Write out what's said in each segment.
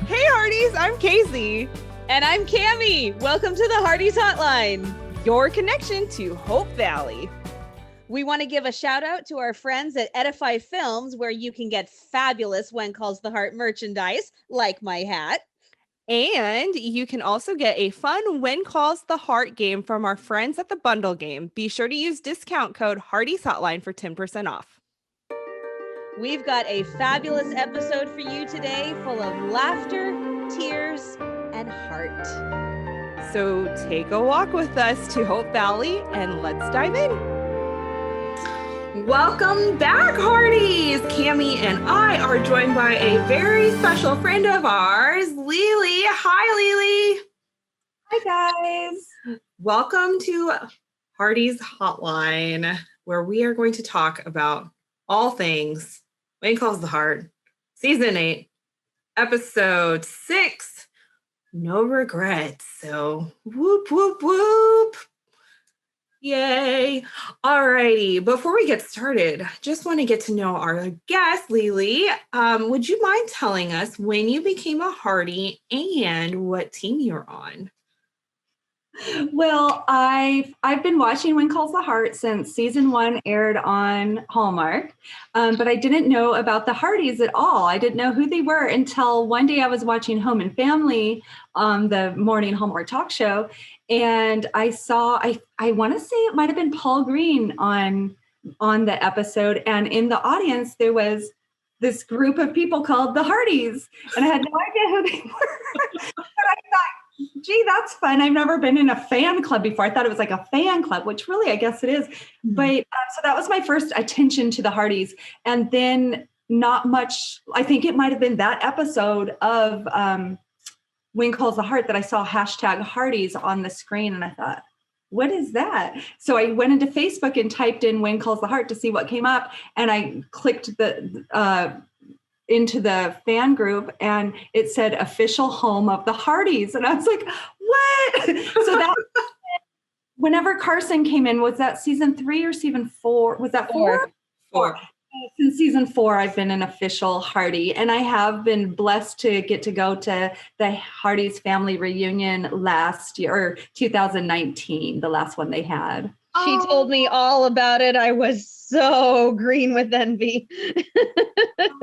Hey Hardies, I'm Casey. And I'm Cammie. Welcome to the Hardies Hotline, your connection to Hope Valley. We want to give a shout out to our friends at Edify Films, where you can get fabulous When Calls the Heart merchandise, like my hat. And you can also get a fun When Calls the Heart game from our friends at the Bundle Game. Be sure to use discount code Hardies Hotline for 10% off. We've got a fabulous episode for you today, full of laughter, tears, and heart. So take a walk with us to Hope Valley and let's dive in. Welcome back, Hardies! Cammie and I are joined by a very special friend of ours, Lili. Hi, Lili. Hi, guys. Welcome to Hardies Hotline, where we are going to talk about all things When Calls the Heart, Season 8, Episode 6, No Regrets. So, whoop, whoop, whoop. Yay. Alrighty. Before we get started, just want to get to know our guest, Lili. Would you mind telling us when you became a Hardie and what team you're on? Well, I've been watching When Calls the Heart since season 1 aired on Hallmark, but I didn't know about the Hardies at all. I didn't know who they were until one day I was watching Home and Family on the morning Hallmark talk show, and I saw, I want to say it might have been Paul Green on the episode, and in the audience there was this group of people called the Hardies, and I had no idea who they were. But I thought, gee, that's fun. I've never been in a fan club before. I thought it was like a fan club, which really, I guess it is. Mm-hmm. But so that was my first attention to the Hardies. And then not much, I think it might've been that episode of When Calls the Heart that I saw #Hardies on the screen. And I thought, what is that? So I went into Facebook and typed in When Calls the Heart to see what came up. And I clicked into the fan group and it said official home of the Hardies. And I was like, what? So that whenever Carson came in, was that season 3 or season 4? Was that 4? 4. Since season 4, I've been an official Hardie, and I have been blessed to get to go to the Hardies family reunion last year, or 2019, the last one they had. She told me all about it. I was so green with envy.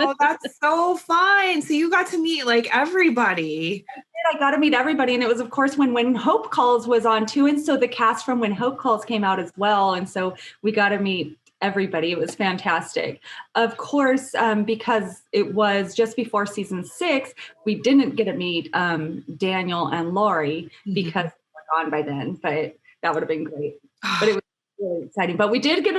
Oh, that's so fun. So you got to meet like everybody. I got to meet everybody. And it was, of course, when Hope Calls was on too. And so the cast from When Hope Calls came out as well. And so we got to meet everybody. It was fantastic. Of course, because it was just before season 6, we didn't get to meet Daniel and Lori because they were gone by then, but that would have been great. But it was really exciting. But we did get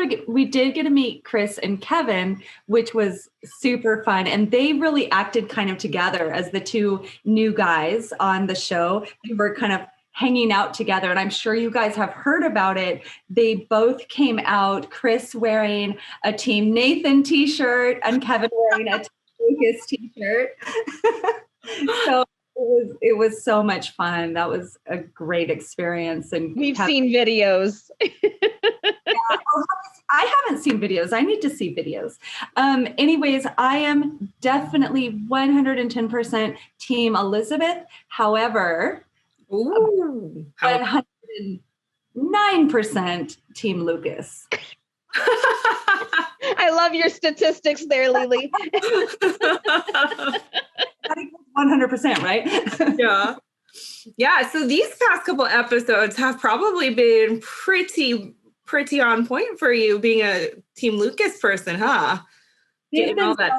to meet Chris and Kevin, which was super fun. And they really acted kind of together as the two new guys on the show. They were kind of hanging out together. And I'm sure you guys have heard about it. They both came out, Chris wearing a Team Nathan t-shirt and Kevin wearing a Team Lucas t-shirt. So it was so much fun. That was a great experience. And we've seen videos. Yeah, I haven't seen videos. I need to see videos. Anyways, I am definitely 110% Team Elizabeth. However, 109% Team Lucas. I love your statistics there, Lili. 100%, right? Yeah. Yeah. So these past couple episodes have probably been pretty on point for you being a Team Lucas person, huh? Getting all that.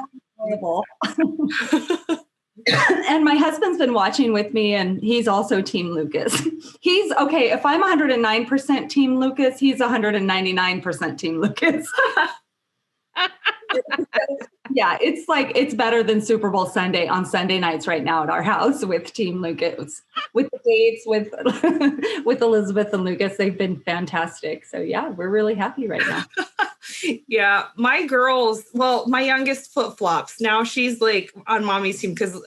And my husband's been watching with me, and he's also Team Lucas. He's okay. If I'm 109% Team Lucas, he's 199% Team Lucas. Yeah, it's like, it's better than Super Bowl Sunday on Sunday nights right now at our house with Team Lucas, with the dates with Elizabeth and Lucas. They've been fantastic. So yeah, we're really happy right now. Yeah, my girls, well, my youngest flip-flops. Now she's like on mommy's team because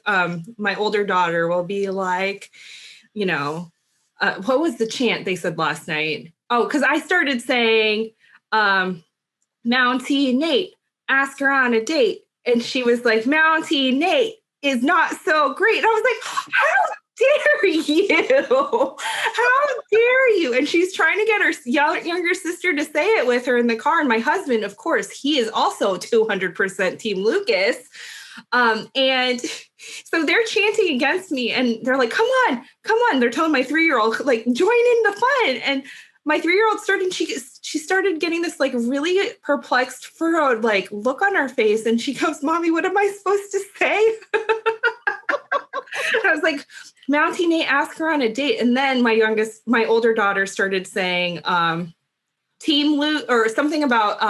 my older daughter will be like, what was the chant they said last night? Oh, because I started saying, Mountie Nate, ask her on a date. And she was like, Mountie Nate, is not so great. And I was like, how dare you? How dare you? And she's trying to get her younger sister to say it with her in the car. And my husband, of course, he is also 200% Team Lucas. And so they're chanting against me and they're like, come on. They're telling my 3-year-old, like, join in the fun. And my 3-year-old she started getting this like really perplexed, furrowed, like look on her face. And she goes, Mommy, what am I supposed to say? I was like, Mountie Nate, ask her on a date. And then my older daughter started saying, Team Luke, or something about,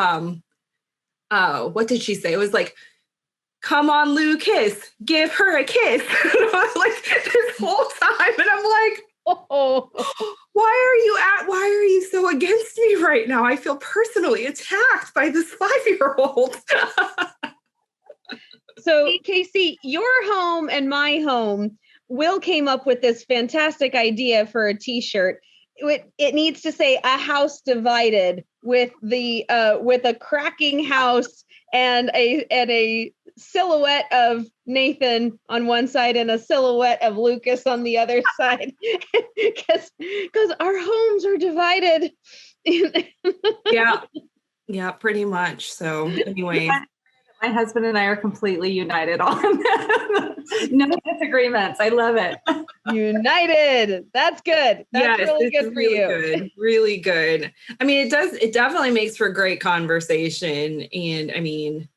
what did she say? It was like, come on, Lou, kiss, give her a kiss. And I was like, this whole time. And I'm like, oh, why are you so against me right now? I feel personally attacked by this 5-year-old. So Casey, your home and my home, Will came up with this fantastic idea for a t-shirt. It needs to say a house divided with a cracking house and a silhouette of Nathan on one side and a silhouette of Lucas on the other side, because our homes are divided. Yeah, pretty much. So anyway, my husband and I are completely united on that. No disagreements. I love it. United. That's good. That's really good for you. Good, really good. I mean, it definitely makes for great conversation. And I mean,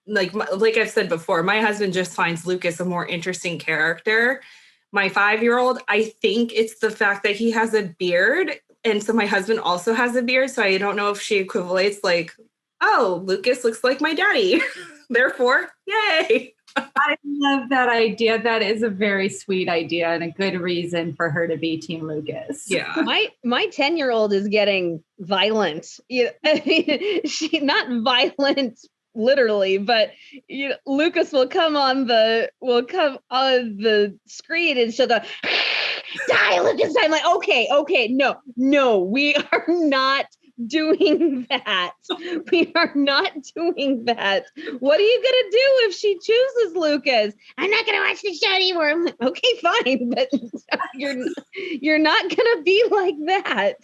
like I've said before, my husband just finds Lucas a more interesting character. My 5-year-old, I think it's the fact that he has a beard. And so my husband also has a beard. So I don't know if she equivalates like, oh, Lucas looks like my daddy. Therefore, yay. I love that idea. That is a very sweet idea and a good reason for her to be Team Lucas. Yeah. My 10-year-old is getting violent. She's not violent literally, but Lucas will come on the screen and she'll go, die, Lucas, die. I'm like, okay, no, we are not doing that. We are not doing that. What are you gonna do if she chooses Lucas? I'm not gonna watch the show anymore. I'm like, okay, fine, but you're not gonna be like that.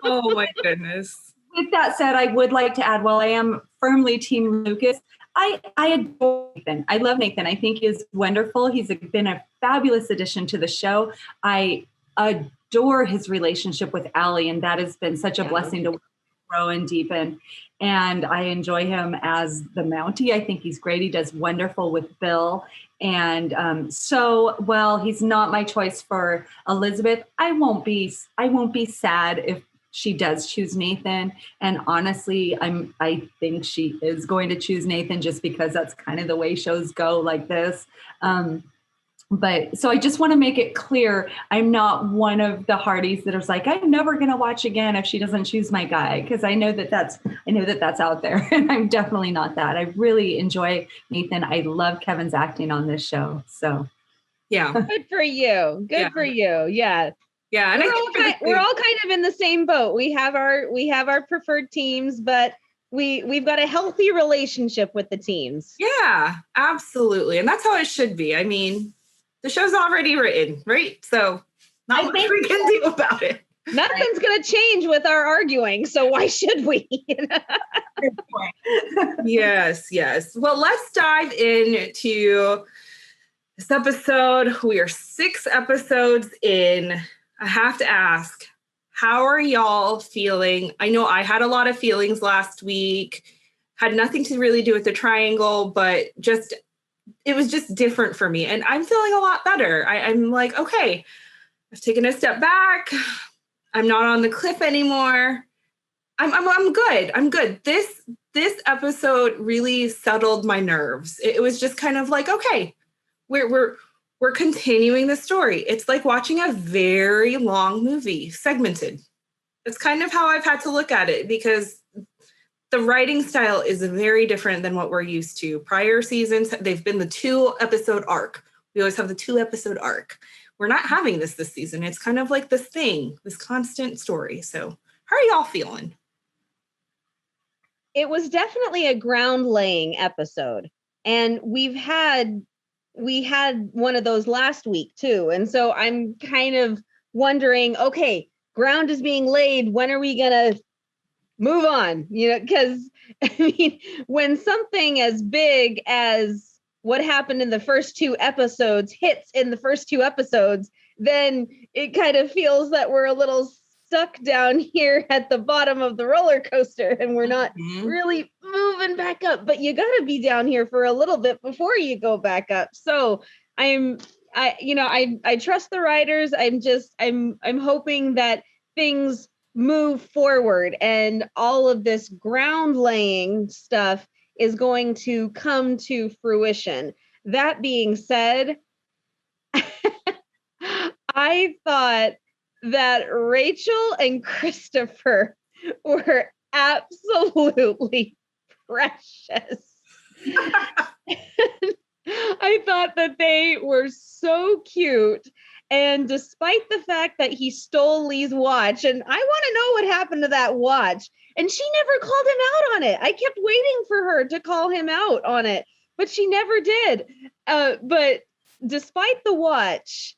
Oh my goodness. With that said, I would like to add, while I am firmly Team Lucas, I adore Nathan. I love Nathan. I think he's wonderful. He's been a fabulous addition to the show. I adore his relationship with Allie, and that has been such a blessing to grow and deepen. And I enjoy him as the Mountie. I think he's great. He does wonderful with Bill. And so while he's not my choice for Elizabeth, I won't be sad if she does choose Nathan. And honestly, I think she is going to choose Nathan just because that's kind of the way shows go like this. But so I just want to make it clear, I'm not one of the Hardys that is like, I'm never going to watch again if she doesn't choose my guy. Because I know that that's out there, and I'm definitely not that. I really enjoy Nathan. I love Kevin's acting on this show. So yeah, good for you. Good for you. Yeah. Yeah, and we're all kind of in the same boat. We have our preferred teams, but we've got a healthy relationship with the teams. Yeah, absolutely, and that's how it should be. I mean, the show's already written, right? So not much we can do about it. Nothing's going to change with our arguing, so why should we? good point. Yes. Well, let's dive into this episode. We are 6 episodes in. I have to ask, how are y'all feeling? I know I had a lot of feelings last week, had nothing to really do with the triangle, but it was just different for me. And I'm feeling a lot better. I'm like, okay, I've taken a step back. I'm not on the cliff anymore. I'm good. I'm good. This episode really settled my nerves. It was just kind of like, okay, we're continuing the story. It's like watching a very long movie, segmented. It's kind of how I've had to look at it, because the writing style is very different than what we're used to. Prior seasons, they've been the 2-episode arc. We always have the 2-episode arc. We're not having this season. It's kind of like this constant story. So how are y'all feeling? It was definitely a ground laying episode. And we've had we had one of those last week too. And so I'm kind of wondering, okay, ground is being laid. When are we going to move on? You know, because I mean, when something as big as what happened in the first 2 episodes hits in the first 2 episodes, then it kind of feels that we're a little stuck down here at the bottom of the roller coaster and we're not really moving back up. But you got to be down here for a little bit before you go back up. So I trust the writers. I'm hoping that things move forward and all of this ground laying stuff is going to come to fruition. That being said, I thought that Rachel and Christopher were absolutely precious. I thought that they were so cute. And despite the fact that he stole Lee's watch, and I want to know what happened to that watch, and she never called him out on it. I kept waiting for her to call him out on it, but she never did. But despite the watch,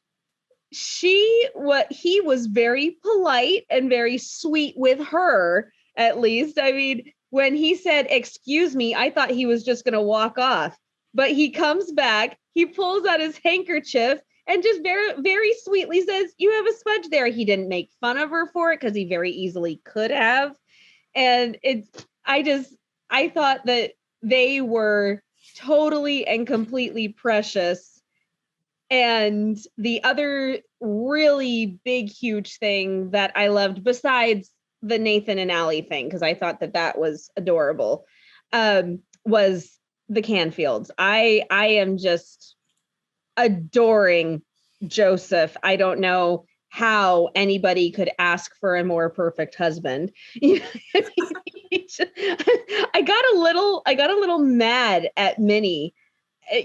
he was very polite and very sweet with her, at least. I mean, when he said, "Excuse me," I thought he was just going to walk off, but he comes back, he pulls out his handkerchief and just very, very sweetly says, "You have a smudge there." He didn't make fun of her for it because he very easily could have. And I thought that they were totally and completely precious. And the other really big, huge thing that I loved, besides the Nathan and Allie thing, because I thought that was adorable, was the Canfields. I am just adoring Joseph. I don't know how anybody could ask for a more perfect husband. I got a little mad at Minnie.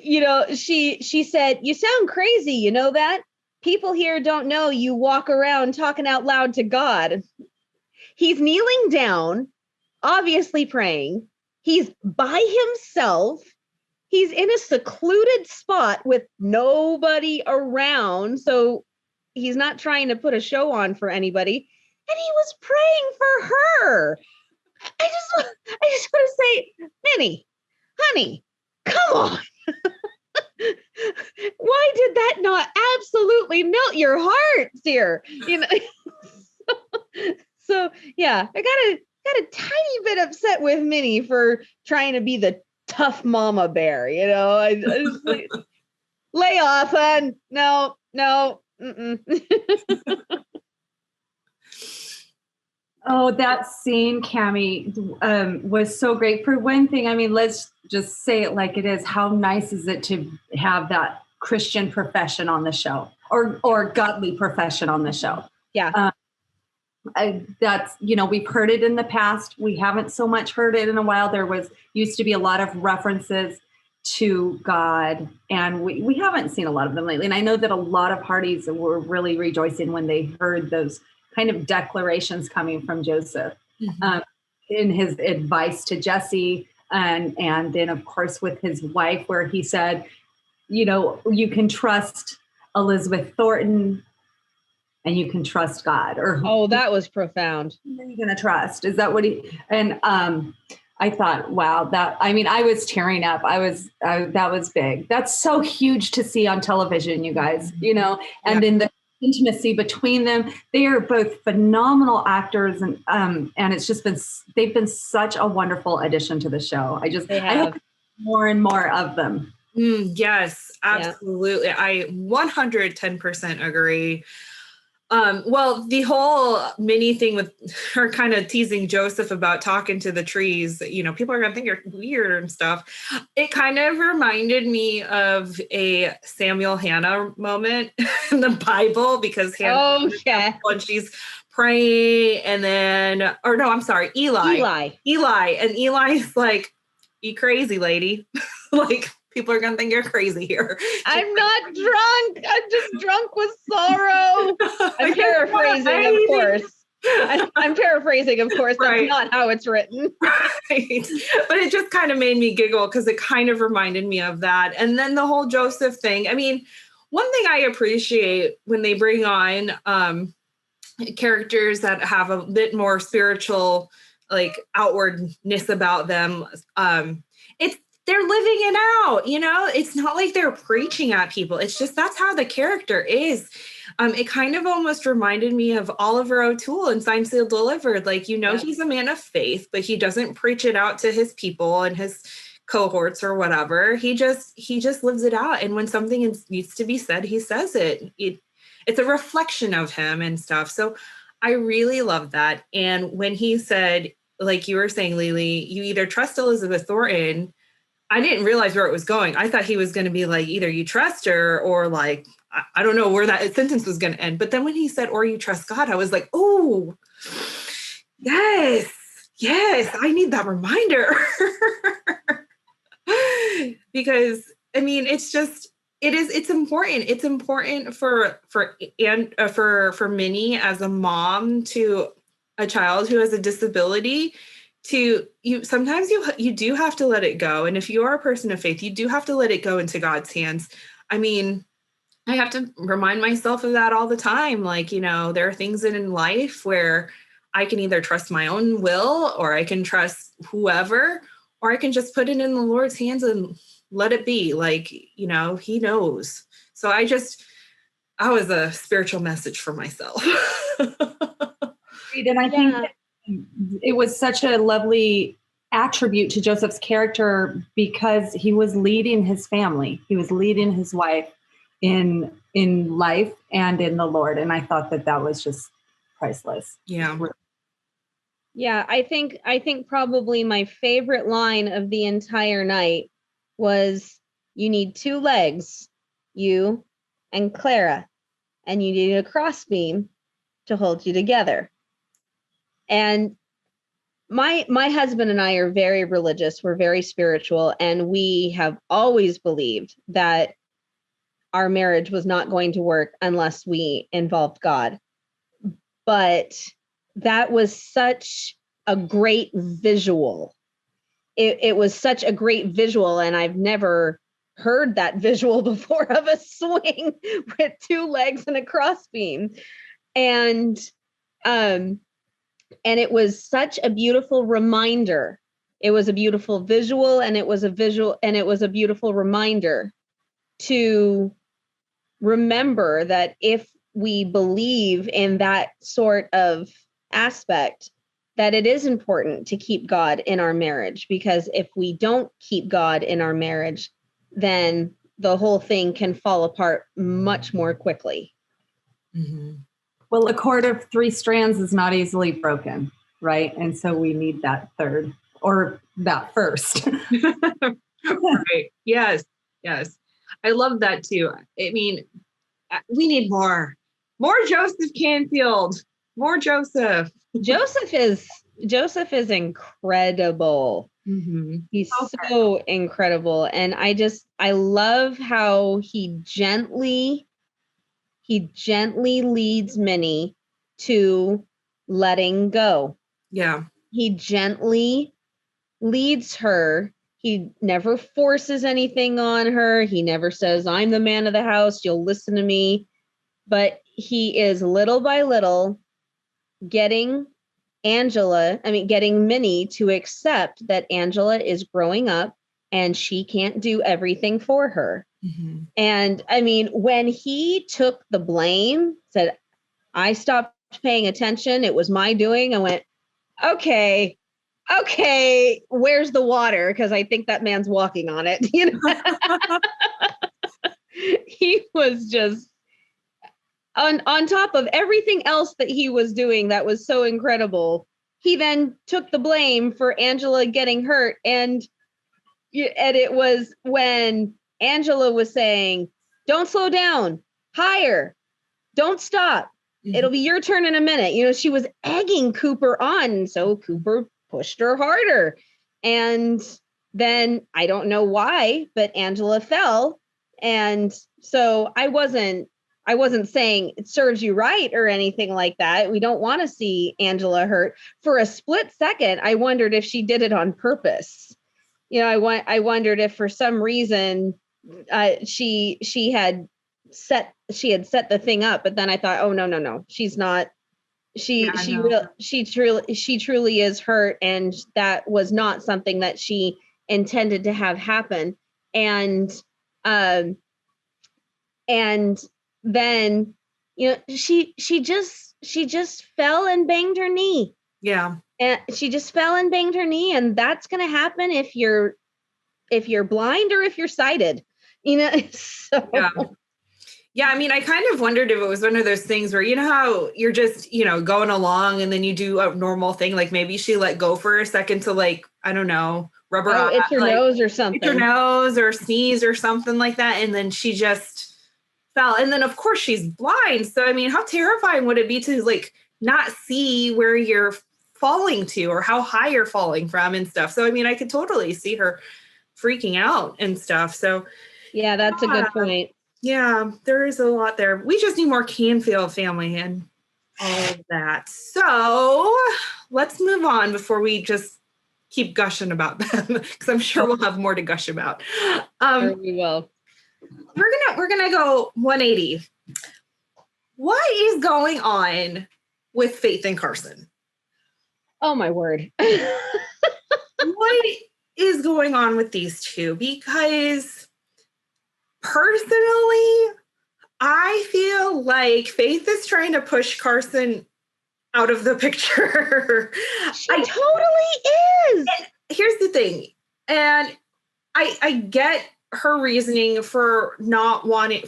You know, she said, "You sound crazy, you know that? People here don't know you walk around talking out loud to God." He's kneeling down, obviously praying. He's by himself. He's in a secluded spot with nobody around. So he's not trying to put a show on for anybody. And he was praying for her. I just want to say, Minnie, honey, come on. Why did that not absolutely melt your heart, dear? You know. So yeah, I got a tiny bit upset with Minnie for trying to be the tough mama bear. You know, I just like, lay off, hon. No. Oh, that scene, Cammie, was so great. For one thing, I mean, let's just say it like it is. How nice is it to have that Christian profession on the show, or godly profession on the show? Yeah. That's, you know, we've heard it in the past. We haven't so much heard it in a while. There used to be a lot of references to God, and we haven't seen a lot of them lately. And I know that a lot of parties were really rejoicing when they heard those kind of declarations coming from Joseph in his advice to Jesse, and then of course with his wife, where he said, you know, you can trust Elizabeth Thornton and you can trust God. Or that was profound. Who are you going to trust? Is that what he? And I thought, wow, I was tearing up. That was big. That's so huge to see on television, you guys. You know, and then the intimacy between them. They are both phenomenal actors, and they've been such a wonderful addition to the show. I hope more and more of them. Yes, absolutely. Yeah. I 110% agree. Well, the whole Minnie thing with her kind of teasing Joseph about talking to the trees, you know, people are going to think you're weird and stuff. It kind of reminded me of a Samuel Hannah moment in the Bible, because Hannah, when she's praying, and then, Eli. And Eli's like, "You crazy lady." Like, people are going to think you're crazy here. I'm not drunk. I'm just drunk with sorrow. I'm paraphrasing, of course. I'm paraphrasing, of course. That's not how it's written. Right. But it just kind of made me giggle because it kind of reminded me of that. And then the whole Joseph thing. I mean, one thing I appreciate when they bring on characters that have a bit more spiritual, like outwardness about them, it's they're living it out, you know. It's not like they're preaching at people. It's just that's how the character is. It kind of almost reminded me of Oliver O'Toole in Signed, Sealed, Delivered. Like, you know, he's a man of faith, but he doesn't preach it out to his people and his cohorts or whatever. He just lives it out. And when something needs to be said, he says it. It's a reflection of him and stuff. So I really love that. And when he said, like you were saying, Lili, you either trust Elizabeth Thornton, I didn't realize where it was going. I thought he was going to be like, either you trust her or like, I don't know where that sentence was going to end. But then when he said, or you trust God, I was like, oh, yes, I need that reminder. Because I mean, it's important. It's important for Minnie as a mom to a child who has a disability sometimes you do have to let it go. And if you are a person of faith, you do have to let it go into God's hands. I mean, I have to remind myself of that all the time. Like, you know, there are things in life where I can either trust my own will or I can trust whoever, or I can just put it in the Lord's hands and let it be. Like, you know, he knows. So I was a spiritual message for myself. And I think it was such a lovely attribute to Joseph's character because he was leading his family. He was leading his wife in life and in the Lord. And I thought that was just priceless. Yeah. Yeah, I think probably my favorite line of the entire night was, you need two legs, you and Clara, and you need a crossbeam to hold you together. And my husband and I are very religious. We're very spiritual, and we have always believed that our marriage was not going to work unless we involved God. But that was such a great visual. It was such a great visual, and I've never heard that visual before of a swing with two legs and a crossbeam. And it was such a beautiful reminder. It was a beautiful visual, and it was a beautiful reminder to remember that if we believe in that sort of aspect, that it is important to keep God in our marriage, because if we don't keep God in our marriage, then the whole thing can fall apart much more quickly. Mm-hmm. Well, a cord of 3 strands is not easily broken, right? And so we need that third, or that first. Right. Yes. I love that too. I mean, we need more Joseph Canfield, more Joseph. Joseph is incredible. Mm-hmm. He's so incredible. And I love how he gently leads Minnie to letting go. Yeah. He gently leads her. He never forces anything on her. He never says, I'm the man of the house, you'll listen to me. But he is little by little getting Minnie to accept that Angela is growing up and she can't do everything for her. Mm-hmm. And I mean, when he took the blame, said, I stopped paying attention, it was my doing, I went, okay, where's the water? Because I think that man's walking on it. You know, he was just on top of everything else that he was doing that was so incredible. He then took the blame for Angela getting hurt. And it was when Angela was saying, don't slow down, higher, don't stop. Mm-hmm. It'll be your turn in a minute. You know, she was egging Cooper on. So Cooper pushed her harder. And then I don't know why, but Angela fell. And so I wasn't I wasn't saying it serves you right or anything like that. We don't want to see Angela hurt. For a split second, I wondered if she did it on purpose. I wondered if for some reason she had set the thing up, but then I thought, oh no, she's not. She truly is hurt, and that was not something that she intended to have happen. And and then she just fell and banged her knee. Yeah. And she just fell and banged her knee, and that's going to happen if you're blind or if you're sighted, so. Yeah, I mean, I kind of wondered if it was one of those things where, how you're just, going along and then you do a normal thing. Like maybe she let go for a second to like, I don't know, rub her it's her nose or something. It's her nose or sneeze or something like that. And then she just fell. And then of course she's blind. So, I mean, how terrifying would it be to like not see where you're falling to or how high you're falling from and stuff. So, I mean, I could totally see her freaking out and stuff. So yeah, that's a good point. Yeah, there is a lot there. We just need more Canfield family and all of that. So let's move on before we just keep gushing about them, because I'm sure we'll have more to gush about. Sure we will. We're gonna go 180. What is going on with Faith and Carson? Oh my word. What is going on with these two? Because personally, I feel like Faith is trying to push Carson out of the picture. She totally is. And here's the thing. And I get her reasoning for not wanting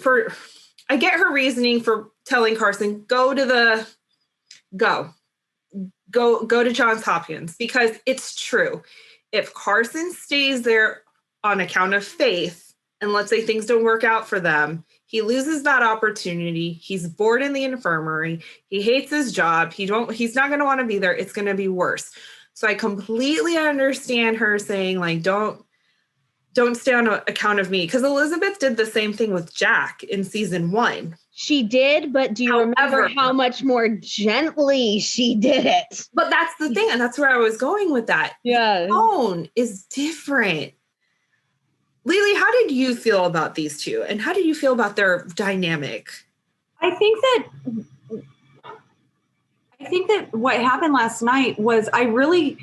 I get her reasoning for telling Carson, go to Johns Hopkins, because it's true. If Carson stays there on account of Faith, and let's say things don't work out for them, he loses that opportunity. He's bored in the infirmary. He hates his job. He's not going to want to be there. It's going to be worse. So I completely understand her saying, like, don't stay on account of me. Because Elizabeth did the same thing with Jack in season 1. She did, but do you remember how much more gently she did it? But that's the thing, and that's where I was going with that. Yeah. The tone is different. Lili, how did you feel about these two? And how did you feel about their dynamic? I think that what happened last night was I really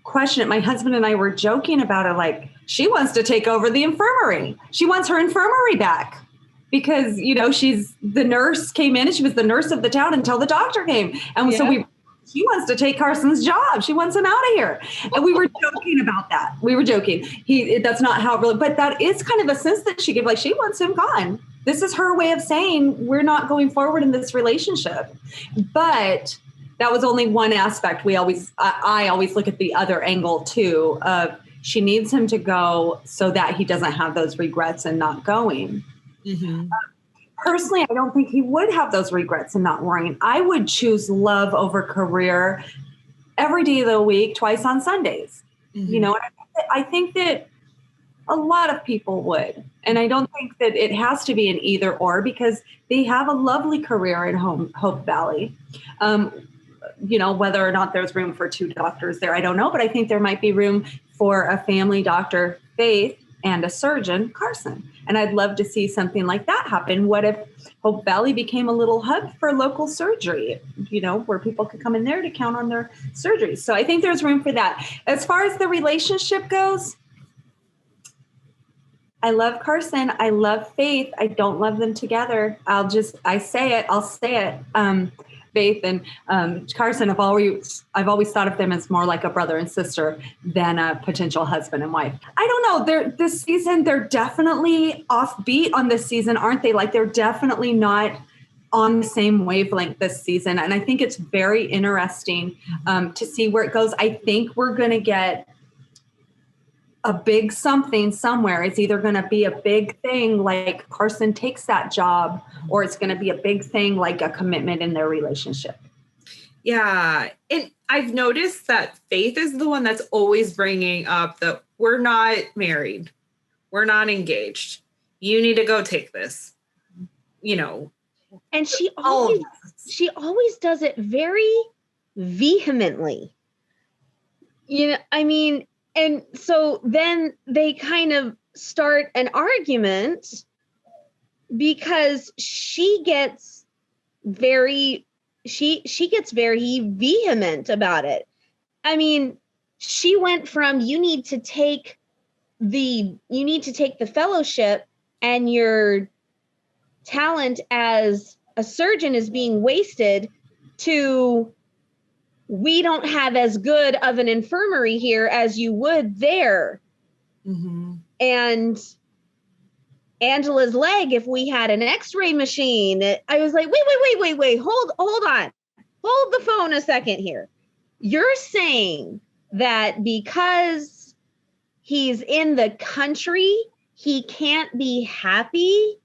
questioned it. My husband and I were joking about it. Like, she wants to take over the infirmary. She wants her infirmary back because, she's the nurse came in and she was the nurse of the town until the doctor came. And so she wants to take Carson's job. She wants him out of here. And we were joking about that. We were joking. That's not how it really, but that is kind of a sense that she gave, like, she wants him gone. This is her way of saying we're not going forward in this relationship. But that was only one aspect. I always look at the other angle too, of she needs him to go so that he doesn't have those regrets in not going. Mm-hmm. Personally, I don't think he would have those regrets in not worrying. I would choose love over career every day of the week, twice on Sundays. Mm-hmm. And I think that a lot of people would. And I don't think that it has to be an either or, because they have a lovely career in Hope Valley. Whether or not there's room for 2 doctors there, I don't know. But I think there might be room for a family doctor, Faith, and a surgeon, Carson. And I'd love to see something like that happen. What if Hope Valley became a little hub for local surgery, where people could come in there to count on their surgeries? So I think there's room for that. As far as the relationship goes, I love Carson. I love Faith. I don't love them together. I'll say it. Faith and Carson, I've always thought of them as more like a brother and sister than a potential husband and wife. I don't know. This season, they're definitely offbeat on this season, aren't they? Like, they're definitely not on the same wavelength this season. And I think it's very interesting to see where it goes. I think we're going to get a big something somewhere. It's either going to be a big thing like Carson takes that job, or it's going to be a big thing like a commitment in their relationship. Yeah. And I've noticed that Faith is the one that's always bringing up that we're not married. We're not engaged. You need to go take this. And she All of always does it very vehemently. I mean, and so then they kind of start an argument because she gets very vehement about it. I mean, she went from you need to take the fellowship, and your talent as a surgeon is being wasted, to we don't have as good of an infirmary here as you would there. Mm-hmm. And Angela's leg, if we had an x-ray machine, I was like, wait, hold on. Hold the phone a second here. You're saying that because he's in the country, he can't be happy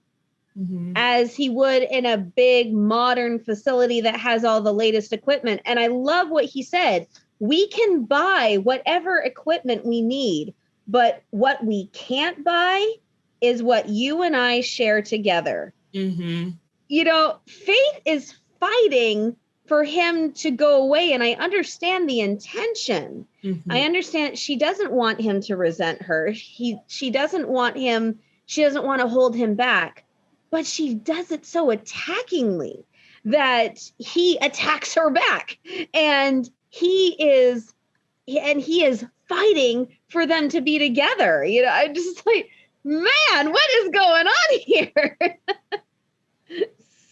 as he would in a big modern facility that has all the latest equipment. And I love what he said. We can buy whatever equipment we need, but what we can't buy is what you and I share together. Mm-hmm. Faith is fighting for him to go away. And I understand the intention. Mm-hmm. I understand she doesn't want him to resent her. She doesn't want to hold him back, but she does it so attackingly that he attacks her back. And he is fighting for them to be together. I'm just like, man, what is going on here?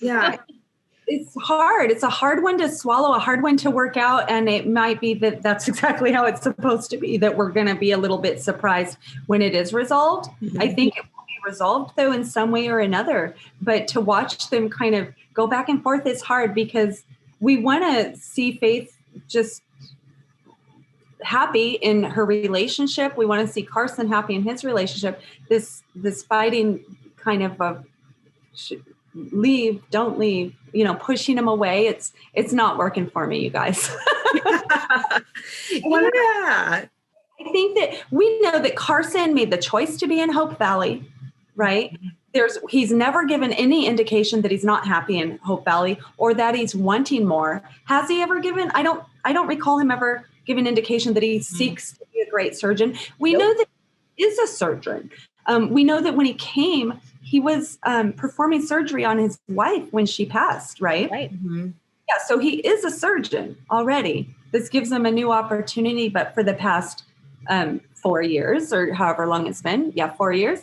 Yeah. It's hard. It's a hard one to swallow, a hard one to work out. And it might be that that's exactly how it's supposed to be, that we're going to be a little bit surprised when it is resolved. Mm-hmm. I think it will be resolved, though, in some way or another. But to watch them kind of go back and forth is hard, because we want to see Faith just happy in her relationship. We want to see Carson happy in his relationship. This fighting kind of leave, don't leave, pushing him away. It's not working for me, you guys. Yeah. I think that we know that Carson made the choice to be in Hope Valley, right? He's never given any indication that he's not happy in Hope Valley or that he's wanting more. Has he ever given? I don't recall him ever giving indication that he seeks to be a great surgeon. We know that he is a surgeon. We know that when he came, he was performing surgery on his wife when she passed, right? Right. Mm-hmm. Yeah, so he is a surgeon already. This gives him a new opportunity, but for the past 4 years or however long it's been, 4 years,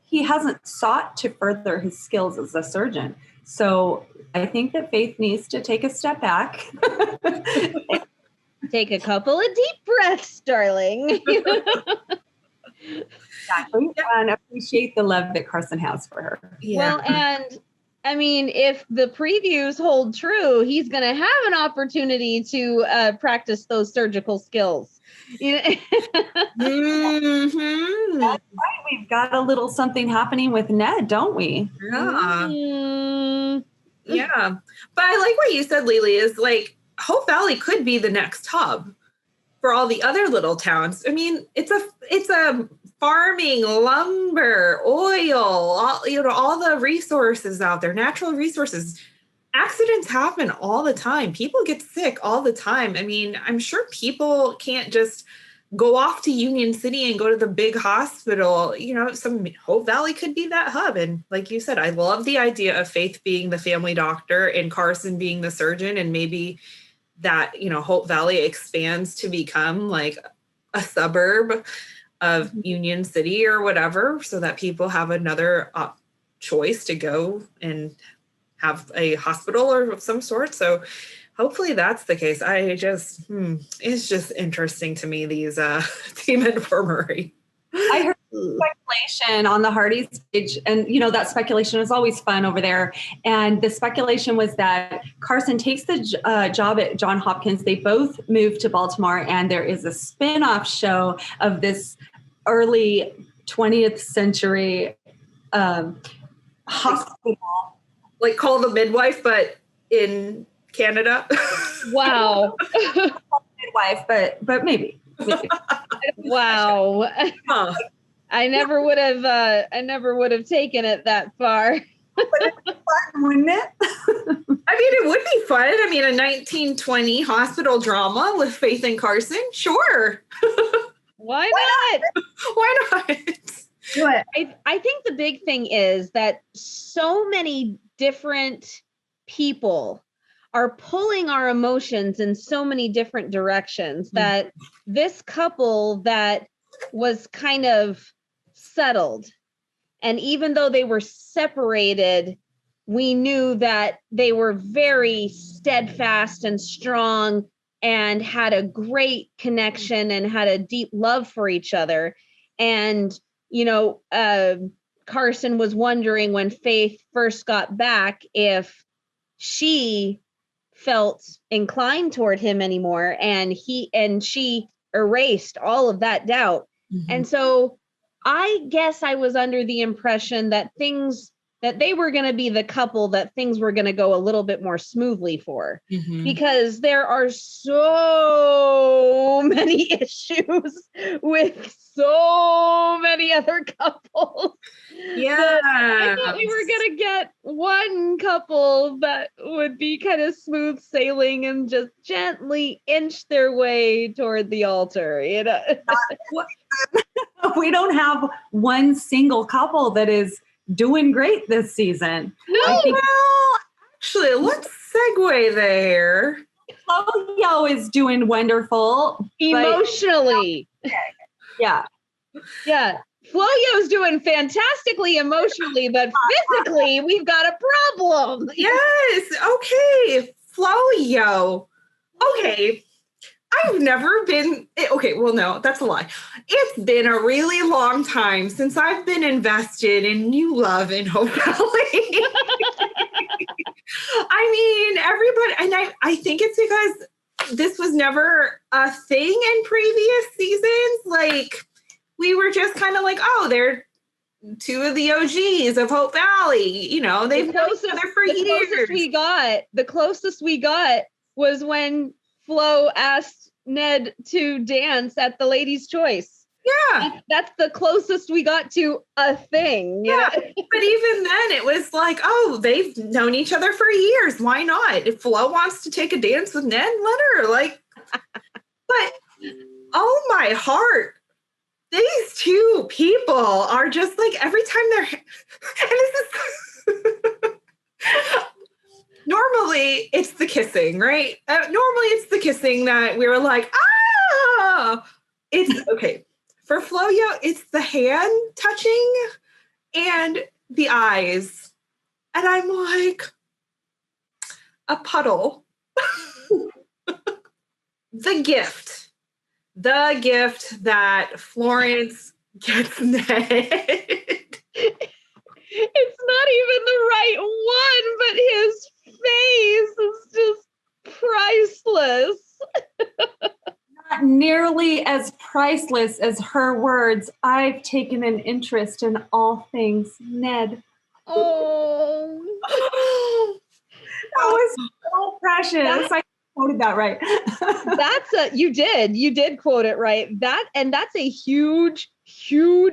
he hasn't sought to further his skills as a surgeon. So I think that Faith needs to take a step back. Take a couple of deep breaths, darling. Exactly. And appreciate the love that Carson has for her. Yeah. Well, and I mean, if the previews hold true, he's going to have an opportunity to practice those surgical skills. Mm-hmm. That's right. We've got a little something happening with Ned, don't we? Yeah. Mm. Yeah. But I like what you said, Lili, is like Hope Valley could be the next hub for all the other little towns. I mean, it's a farming, lumber, oil, all the resources out there, natural resources. Accidents happen all the time. People get sick all the time. I mean, I'm sure people can't just go off to Union City and go to the big hospital. Some Hope Valley could be that hub. And like you said, I love the idea of Faith being the family doctor and Carson being the surgeon, and maybe that, Hope Valley expands to become like a suburb of Union City or whatever, so that people have another choice to go and have a hospital or of some sort. So hopefully that's the case. It's just interesting to me, these team infirmary. I heard speculation on the Hardy's page, and that speculation is always fun over there. And the speculation was that Carson takes the job at Johns Hopkins. They both move to Baltimore, and there is a spin-off show of this early 20th century hospital, like Call the Midwife, but in Canada. Wow. Midwife, but maybe. Wow. Huh. I never would have taken it that far. Fun, wouldn't it? I mean, it would be fun. I mean, a 1920 hospital drama with Faith and Carson. Sure. Why not? Why not? Do it. I think the big thing is that so many different people are pulling our emotions in so many different directions that this couple that was kind of settled, and even though they were separated, we knew that they were very steadfast and strong and had a great connection and had a deep love for each other. And, Carson was wondering when Faith first got back if she felt inclined toward him anymore. And she erased all of that doubt. Mm-hmm. And so I guess I was under the impression that they were going to be the couple that things were going to go a little bit more smoothly for, because there are so many issues with so many other couples. Yeah. I thought we were going to get one couple that would be kind of smooth sailing and just gently inch their way toward the altar, We don't have one single couple that is doing great this season. No. Well, actually, let's segue there. Flo is doing wonderful. Emotionally. Yeah. Yeah. Floyo's doing fantastically emotionally, but physically, we've got a problem. Yes. Okay. Floyo. Okay. I've never been, okay, well, no, that's a lie. It's been a really long time since I've been invested in new love in Hope Valley. I mean, everybody, and I think it's because this was never a thing in previous seasons. Like, we were just kind of like, oh, they're two of the OGs of Hope Valley. They've known each other for years. The closest we got was when Flo asked Ned to dance at the Ladies' Choice. Yeah. That's the closest we got to a thing. Yeah. But even then it was like, oh, they've known each other for years. Why not? If Flo wants to take a dance with Ned, let her. But oh my heart. These two people are just like every time they're and this is normally it's the kissing, right? Normally it's the kissing that we were like, it's okay. For Floyo, it's the hand touching and the eyes. And I'm like, a puddle. The gift that Florence gets Ned. It's not even the right one, but his face is just priceless. Not nearly as priceless as her words. I've taken an interest in all things Ned. Oh. That was so precious. I quoted that right. You did quote it right. That's a huge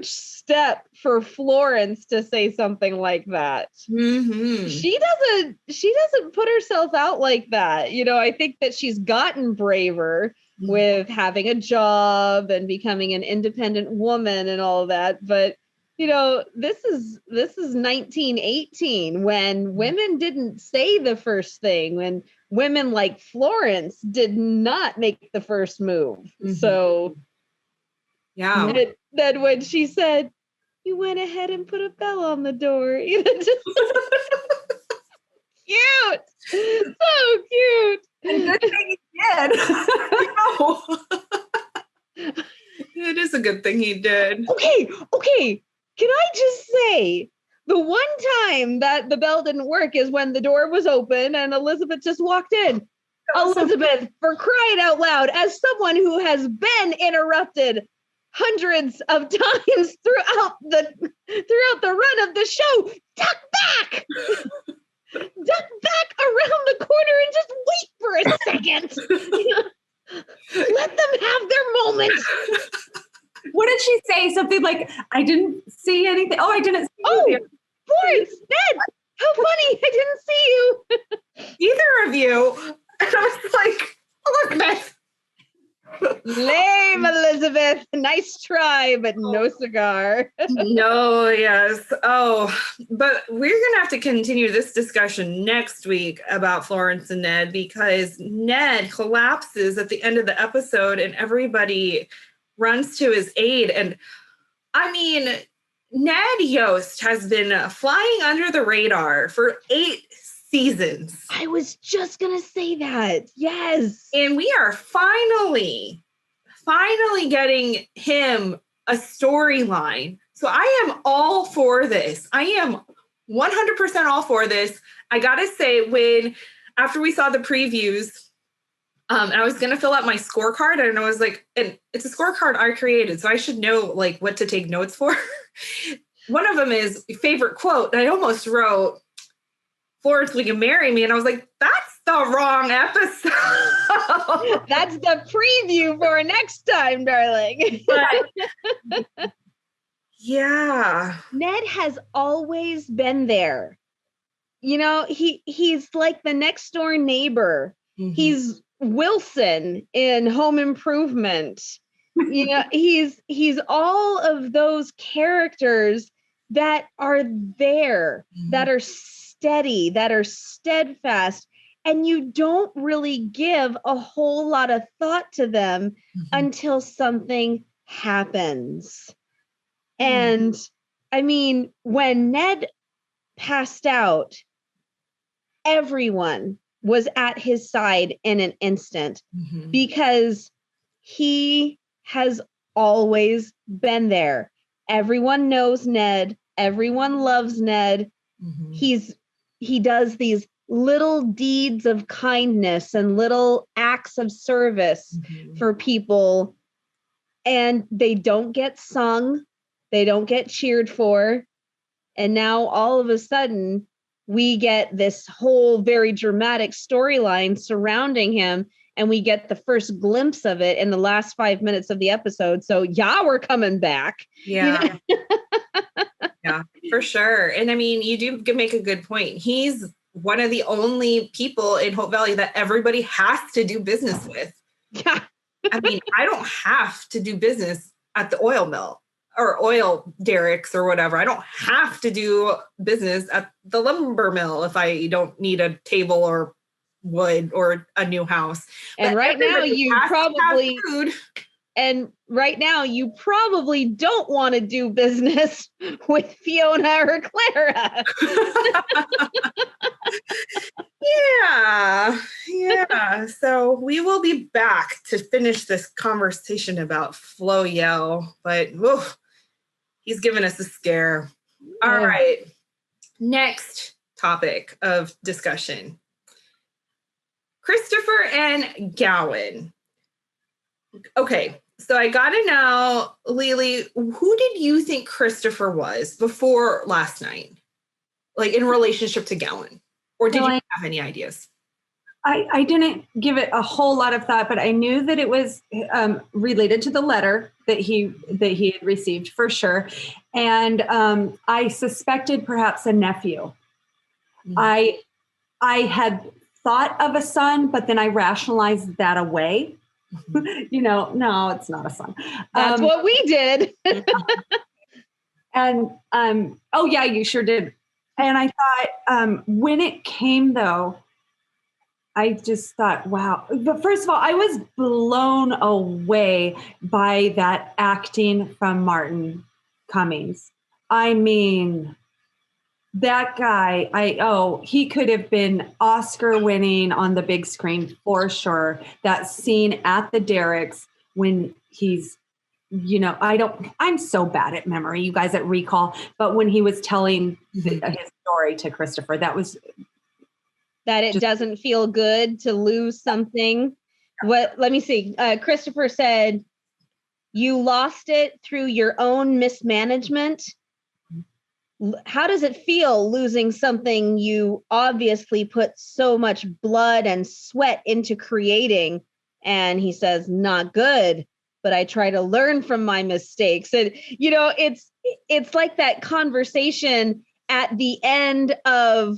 step for Florence to say something like that. Mm-hmm. She doesn't put herself out like that. I think that she's gotten braver with having a job and becoming an independent woman and all of that. But this is 1918 when women didn't say the first thing, when women like Florence did not make the first move. Mm-hmm. So yeah. Then when she said, "You went ahead and put a bell on the door," just cute, so cute. And good thing he did. It is a good thing he did. Okay. Can I just say, the one time that the bell didn't work is when the door was open and Elizabeth just walked in. Elizabeth, for crying out loud, as someone who has been interrupted hundreds of times throughout the run of the show, duck back around the corner and just wait for a second. Let them have their moment. What did she say? Something like, I didn't see anything. Oh, I didn't see anything. Florence, Ned, How funny. I didn't see you. Either of you. And I was like, look, Beth. Lame, Elizabeth. Nice try, but no cigar. No, yes. Oh, but we're going to have to continue this discussion next week about Florence and Ned, because Ned collapses at the end of the episode and everybody runs to his aid. And I mean, Ned Yost has been flying under the radar for 8 seasons. I was just going to say that. Yes. And we are finally getting him a storyline. So I am all for this. I am 100% all for this. I got to say, after we saw the previews, I was going to fill out my scorecard, and I was like, and it's a scorecard I created, so I should know like what to take notes for. One of them is favorite quote. I almost wrote, Florence, will you marry me? And I was like, that's the wrong episode. That's the preview for next time, darling. But, yeah. Ned has always been there. You know, he's like the next door neighbor. Mm-hmm. He's Wilson in Home Improvement. You know, he's all of those characters that are there, mm-hmm. that are steady, that are steadfast, and you don't really give a whole lot of thought to them mm-hmm. until something happens. Mm-hmm. And I mean, when Ned passed out, everyone was at his side in an instant mm-hmm. because he has always been there. Everyone knows Ned. Everyone loves Ned. Mm-hmm. He does these little deeds of kindness and little acts of service mm-hmm. for people, and they don't get sung, they don't get cheered for. And now all of a sudden we get this whole very dramatic storyline surrounding him, and we get the first glimpse of it in the last 5 minutes of the episode. So yeah, we're coming back. Yeah. Yeah, for sure. And I mean, you do make a good point. He's one of the only people in Hope Valley that everybody has to do business with. Yeah. I mean, I don't have to do business at the oil mill or oil derricks or whatever. I don't have to do business at the lumber mill if I don't need a table or wood or a new house. And but right now you probably food. And right now, you probably don't want to do business with Fiona or Clara. Yeah. So we will be back to finish this conversation about Flo Yell, but he's given us a scare. All right. Next topic of discussion. Christopher and Gowan. Okay. So I got to know, Lili, who did you think Christopher was before last night? Like in relationship to Gowan? Or did you have any ideas? I didn't give it a whole lot of thought, but I knew that it was related to the letter that he had received for sure. And I suspected perhaps a nephew. Mm-hmm. I had thought of a son, but then I rationalized that away. Mm-hmm. No, it's not a son. That's what we did. And oh yeah, you sure did. And I thought when it came though, I just thought, wow. But first of all, I was blown away by that acting from Martin Cummings. I mean, that guy, he could have been Oscar winning on the big screen for sure. That scene at the derricks when he's, I'm so bad at memory, you guys at recall, but when he was telling his story to Christopher, that it doesn't feel good to lose something. Let me see. Christopher said, you lost it through your own mismanagement. How does it feel losing something you obviously put so much blood and sweat into creating? And he says, not good, but I try to learn from my mistakes. And, it's like that conversation at the end of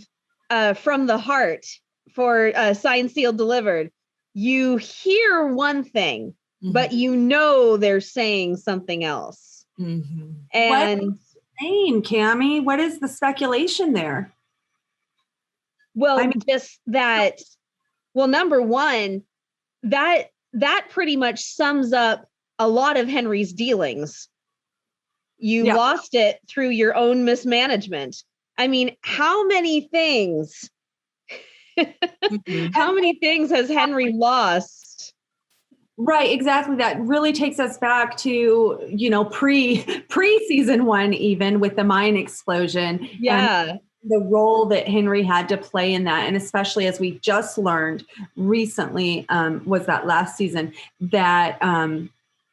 From the Heart for Signed, Sealed, Delivered, you hear one thing, but you know they're saying something else. Mm-hmm. And what is saying, Cammie? What is the speculation there? well, just that. Well, number one, that pretty much sums up a lot of Henry's dealings. You lost it through your own mismanagement. I mean, how many things? How many things has Henry lost? Right, exactly. That really takes us back to, pre season 1, even with the mine explosion. Yeah. The role that Henry had to play in that. And especially as we just learned recently, was that last season, that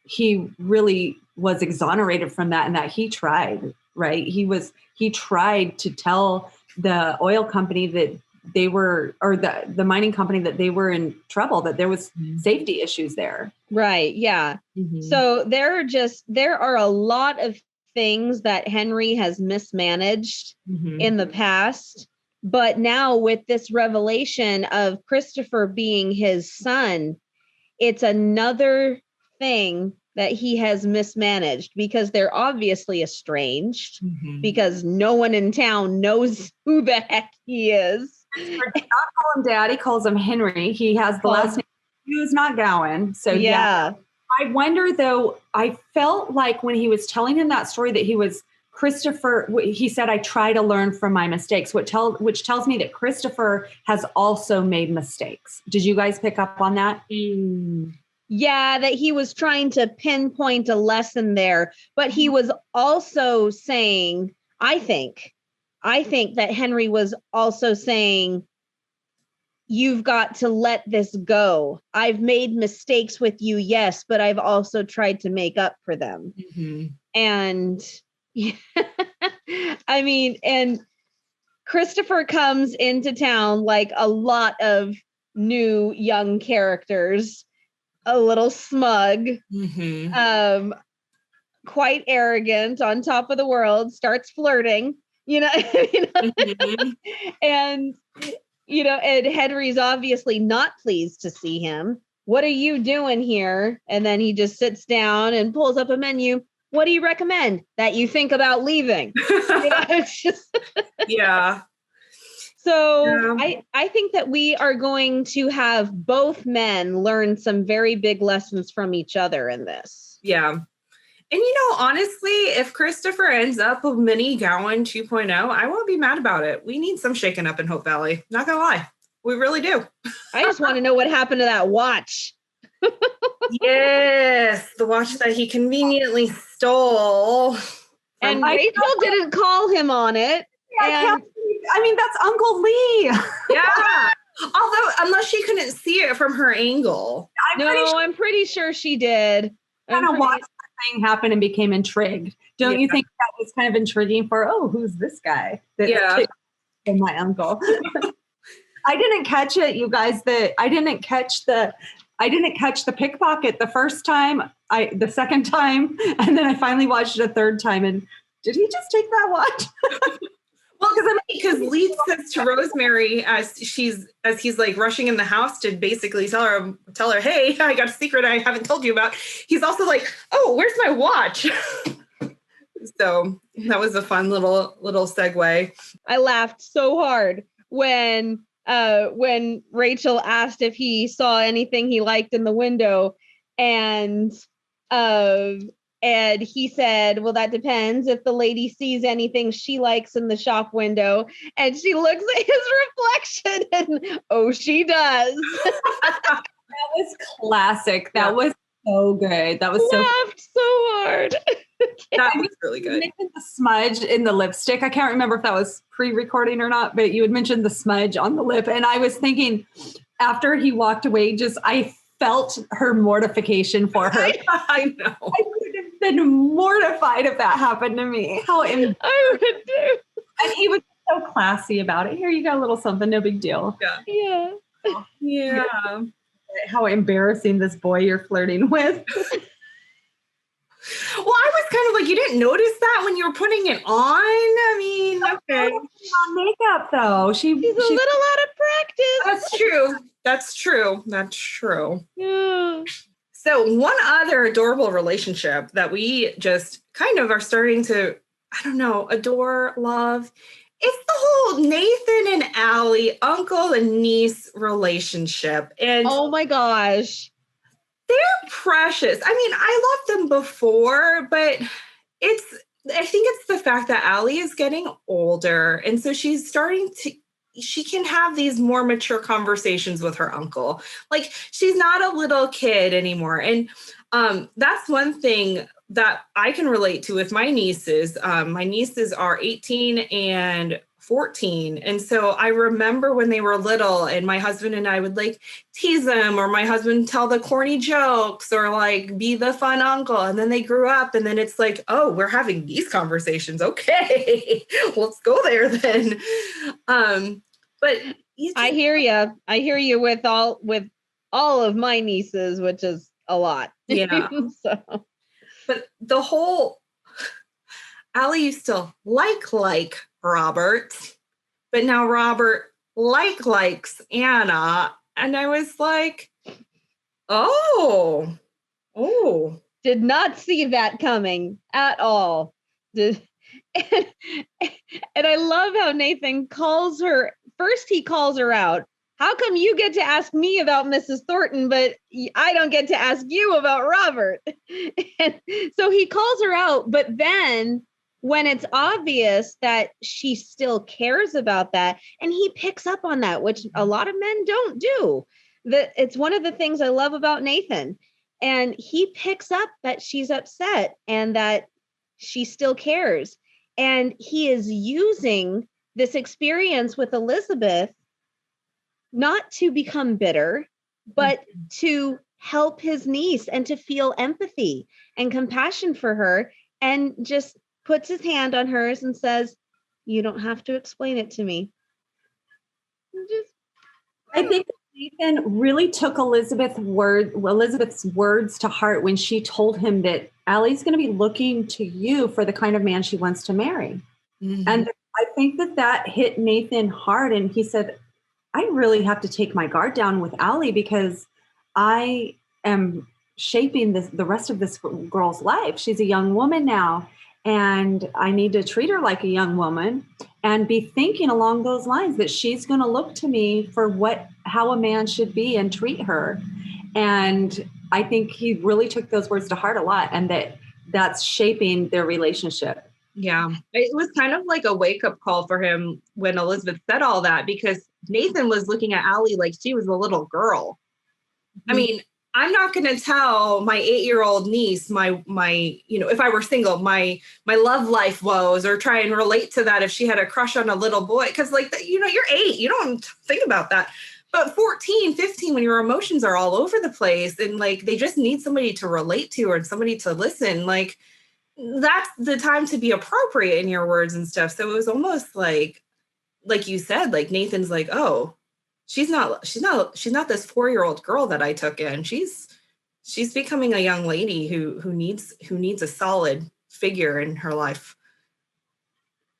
he really was exonerated from that, and that he tried, right? He tried to tell the oil company that they were, or the mining company, that they were in trouble, that there was safety issues there. Right. Yeah. Mm-hmm. So there are a lot of things that Henry has mismanaged in the past, but now with this revelation of Christopher being his son, it's another thing that he has mismanaged, because they're obviously estranged, because no one in town knows who the heck he is. Not call him Dad, he calls him Henry. He has the last name. He was not Gowan. So yeah. I wonder though, I felt like when he was telling him that story that he was Christopher, he said, I try to learn from my mistakes, which tells me that Christopher has also made mistakes. Did you guys pick up on that? Yeah, that he was trying to pinpoint a lesson there, but he was also saying, I think that Henry was also saying, you've got to let this go. I've made mistakes with you, yes, but I've also tried to make up for them. And I mean, and Christopher comes into town like a lot of new young characters, a little smug, quite arrogant, on top of the world, starts flirting, and and Henry's obviously not pleased to see him. What are you doing here? And then he just sits down and pulls up a menu. What do you recommend? That you think about leaving. It's just yeah. So I think that we are going to have both men learn some very big lessons from each other in this. Yeah. And honestly, if Christopher ends up a mini Gowan 2.0, I won't be mad about it. We need some shaking up in Hope Valley. Not gonna lie. We really do. I just want to know what happened to that watch. Yes, the watch that he conveniently stole. And Rachel didn't call him on it. Yeah, that's Uncle Lee. Yeah. Although, unless she couldn't see it from her angle. I'm pretty sure she did. Kind of watched the thing happen and became intrigued. Don't you think that was kind of intriguing for, who's this guy? And my uncle. I didn't catch it, you guys. I didn't catch the pickpocket the first time, the second time, and then I finally watched it a third time. And did he just take that watch? Well, because Lee says to Rosemary as he's like rushing in the house to basically tell her, hey, I got a secret I haven't told you about. He's also like, oh, where's my watch? So that was a fun little segue. I laughed so hard when Rachel asked if he saw anything he liked in the window, and he said, well, that depends. If the lady sees anything she likes in the shop window, and she looks at his reflection, and she does. That was classic. That was so good. That was laughed so hard. That was really good. You mentioned the smudge in the lipstick. I can't remember if that was pre-recording or not, but you had mentioned the smudge on the lip. And I was thinking, after he walked away, I felt her mortification for her. I know. I would have been mortified if that happened to me. I would too. And he was so classy about it. Here, you got a little something, no big deal. Yeah. Yeah. How embarrassing this boy you're flirting with. Well, I was kind of like, like, you didn't notice that when you were putting it on? I mean, okay. On makeup though. She's a little out of practice. That's true. That's true. That's true. Yeah. So one other adorable relationship that we just kind of are starting to, I don't know, adore, love. It's the whole Nathan and Allie, uncle and niece relationship. And oh my gosh. they're precious. I mean, I loved them before, but I think it's the fact that Allie is getting older. And so she can have these more mature conversations with her uncle. Like, she's not a little kid anymore. And that's one thing that I can relate to with my nieces. My nieces are 18 and 14. And so I remember when they were little and my husband and I would like tease them, or my husband tell the corny jokes, or like be the fun uncle. And then they grew up and then it's like, oh, we're having these conversations. Okay, let's go there then. But I hear you with all of my nieces, which is a lot. Yeah. So. But the whole Allie used to like Robert, but now Robert likes Anna. And I was like, oh. Did not see that coming at all. And I love how Nathan calls her. First, he calls her out. How come you get to ask me about Mrs. Thornton, but I don't get to ask you about Robert? And so he calls her out, but then when it's obvious that she still cares about that, and he picks up on that, which a lot of men don't do. That it's one of the things I love about Nathan. And he picks up that she's upset and that she still cares. And he is using this experience with Elizabeth not to become bitter, but to help his niece and to feel empathy and compassion for her, and just puts his hand on hers and says, you don't have to explain it to me. I think Nathan really took Elizabeth's words to heart when she told him that Allie's going to be looking to you for the kind of man she wants to marry. Mm-hmm. And I think that hit Nathan hard. And he said, I really have to take my guard down with Allie because I am shaping the rest of this girl's life. She's a young woman now, and I need to treat her like a young woman and be thinking along those lines that she's going to look to me for how a man should be and treat her. And I think he really took those words to heart a lot, and that's shaping their relationship. Yeah, it was kind of like a wake-up call for him when Elizabeth said all that, because Nathan was looking at Allie like she was a little girl. Mm-hmm. I mean, I'm not going to tell my 8-year-old niece my if I were single, my love life woes, or try and relate to that if she had a crush on a little boy, because you're 8, you don't think about that. But 14, 15, when your emotions are all over the place and like they just need somebody to relate to or somebody to listen, like that's the time to be appropriate in your words and stuff. So it was almost like you said, like Nathan's like, oh, she's not this 4-year-old girl that I took in. She's becoming a young lady who needs a solid figure in her life.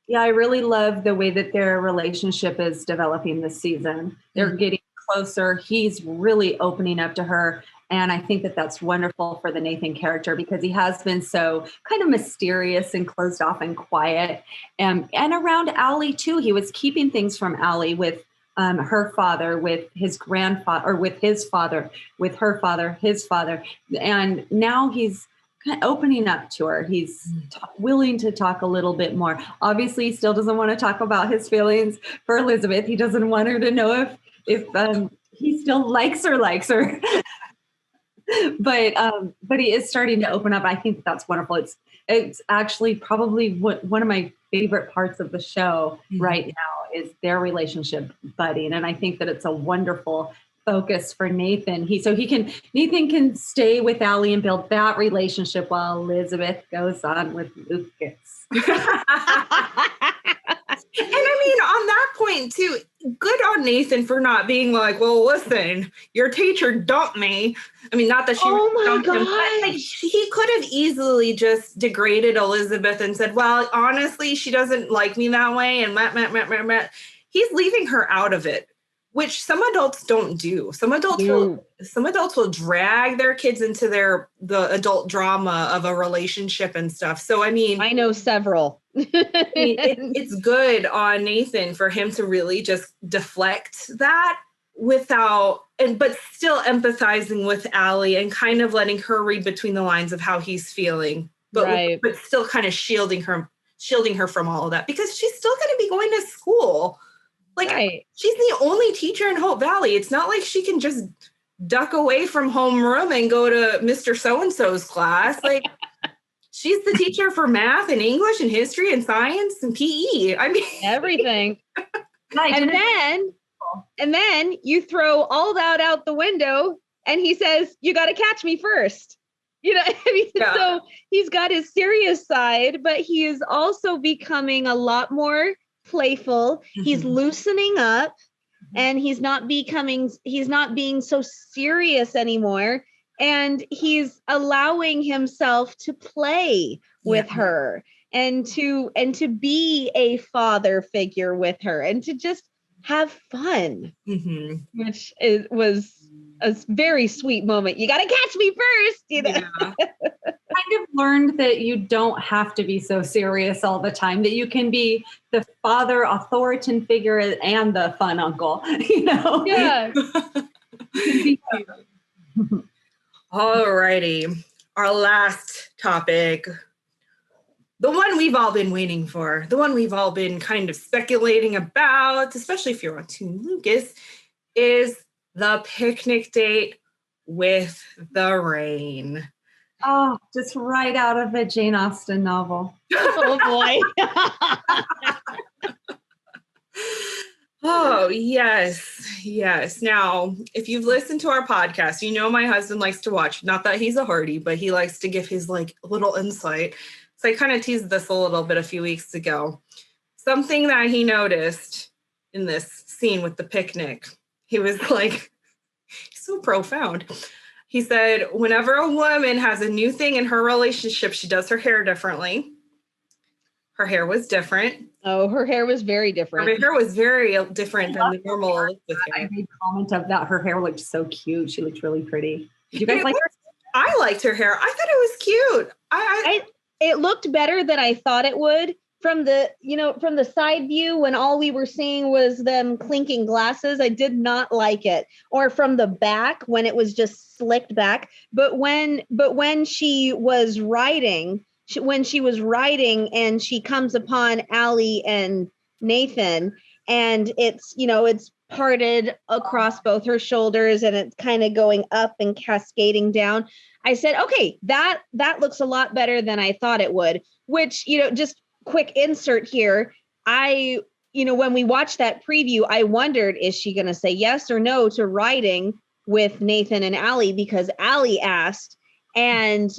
Yeah, I really love the way that their relationship is developing this season. They're getting closer. He's really opening up to her. And I think that's wonderful for the Nathan character, because he has been so kind of mysterious and closed off and quiet. And around Allie too, he was keeping things from Allie with her father, with his grandfather, or with his father, with her father, his father. And now he's kind of opening up to her. He's willing to talk a little bit more. Obviously, he still doesn't want to talk about his feelings for Elizabeth. He doesn't want her to know if he still likes her. But he is starting to open up. I think that's wonderful. It's actually probably one of my favorite parts of the show right now is their relationship budding. And I think that it's a wonderful focus for Nathan. Nathan can stay with Allie and build that relationship while Elizabeth goes on with Lucas. And I mean, on that point too, good on Nathan for not being like, well, listen, your teacher dumped me. I mean, not that she dumped him, but like, he could have easily just degraded Elizabeth and said, well, honestly, she doesn't like me that way. And he's leaving her out of it, which some adults don't do. Some adults will drag their kids into the adult drama of a relationship and stuff. So, I mean, I know several. It's good on Nathan for him to really just deflect that but still empathizing with Allie and kind of letting her read between the lines of how he's feeling, but still kind of shielding her from all of that, because she's still going to be going to school. Like, she's the only teacher in Hope Valley. It's not like she can just duck away from homeroom and go to Mr. So-and-so's class. Like, she's the teacher for math and English and history and science and PE. I mean, everything. And then you throw all that out the window and he says, you got to catch me first. You know, I mean, so he's got his serious side, but he is also becoming a lot more playful. Mm-hmm. He's loosening up and he's not being so serious anymore. And he's allowing himself to play with her and to be a father figure with her and to just have fun, which was a very sweet moment. You got to catch me first, you know. Kind of learned that you don't have to be so serious all the time, that you can be the father authoritative figure and the fun uncle, you know. Yeah. All righty. Our last topic, the one we've all been waiting for, the one we've all been kind of speculating about, especially if you're on Team Lucas, is the picnic date with the rain. Oh, just right out of a Jane Austen novel. Oh, boy. Oh, yes. Yes. Now, if you've listened to our podcast, you know my husband likes to watch, not that he's a hardy, but he likes to give his like little insight. So I kind of teased this a little bit a few weeks ago. Something that he noticed in this scene with the picnic, he was like, so profound. He said, whenever a woman has a new thing in her relationship, she does her hair differently. Her hair was different. Oh, her hair was very different. Her hair was very different than the normal Elizabeth hair. I made comment of that. Her hair looked so cute. She looked really pretty. Did you guys like her? I liked her hair. I thought it was cute. It looked better than I thought it would. From the side view, when all we were seeing was them clinking glasses, I did not like it. Or from the back, when it was just slicked back. But when she was riding, and she comes upon Allie and Nathan, and it's parted across both her shoulders and it's kind of going up and cascading down. I said, okay, that looks a lot better than I thought it would, which, just quick insert here. When we watched that preview, I wondered, is she going to say yes or no to riding with Nathan and Allie? Because Allie asked, and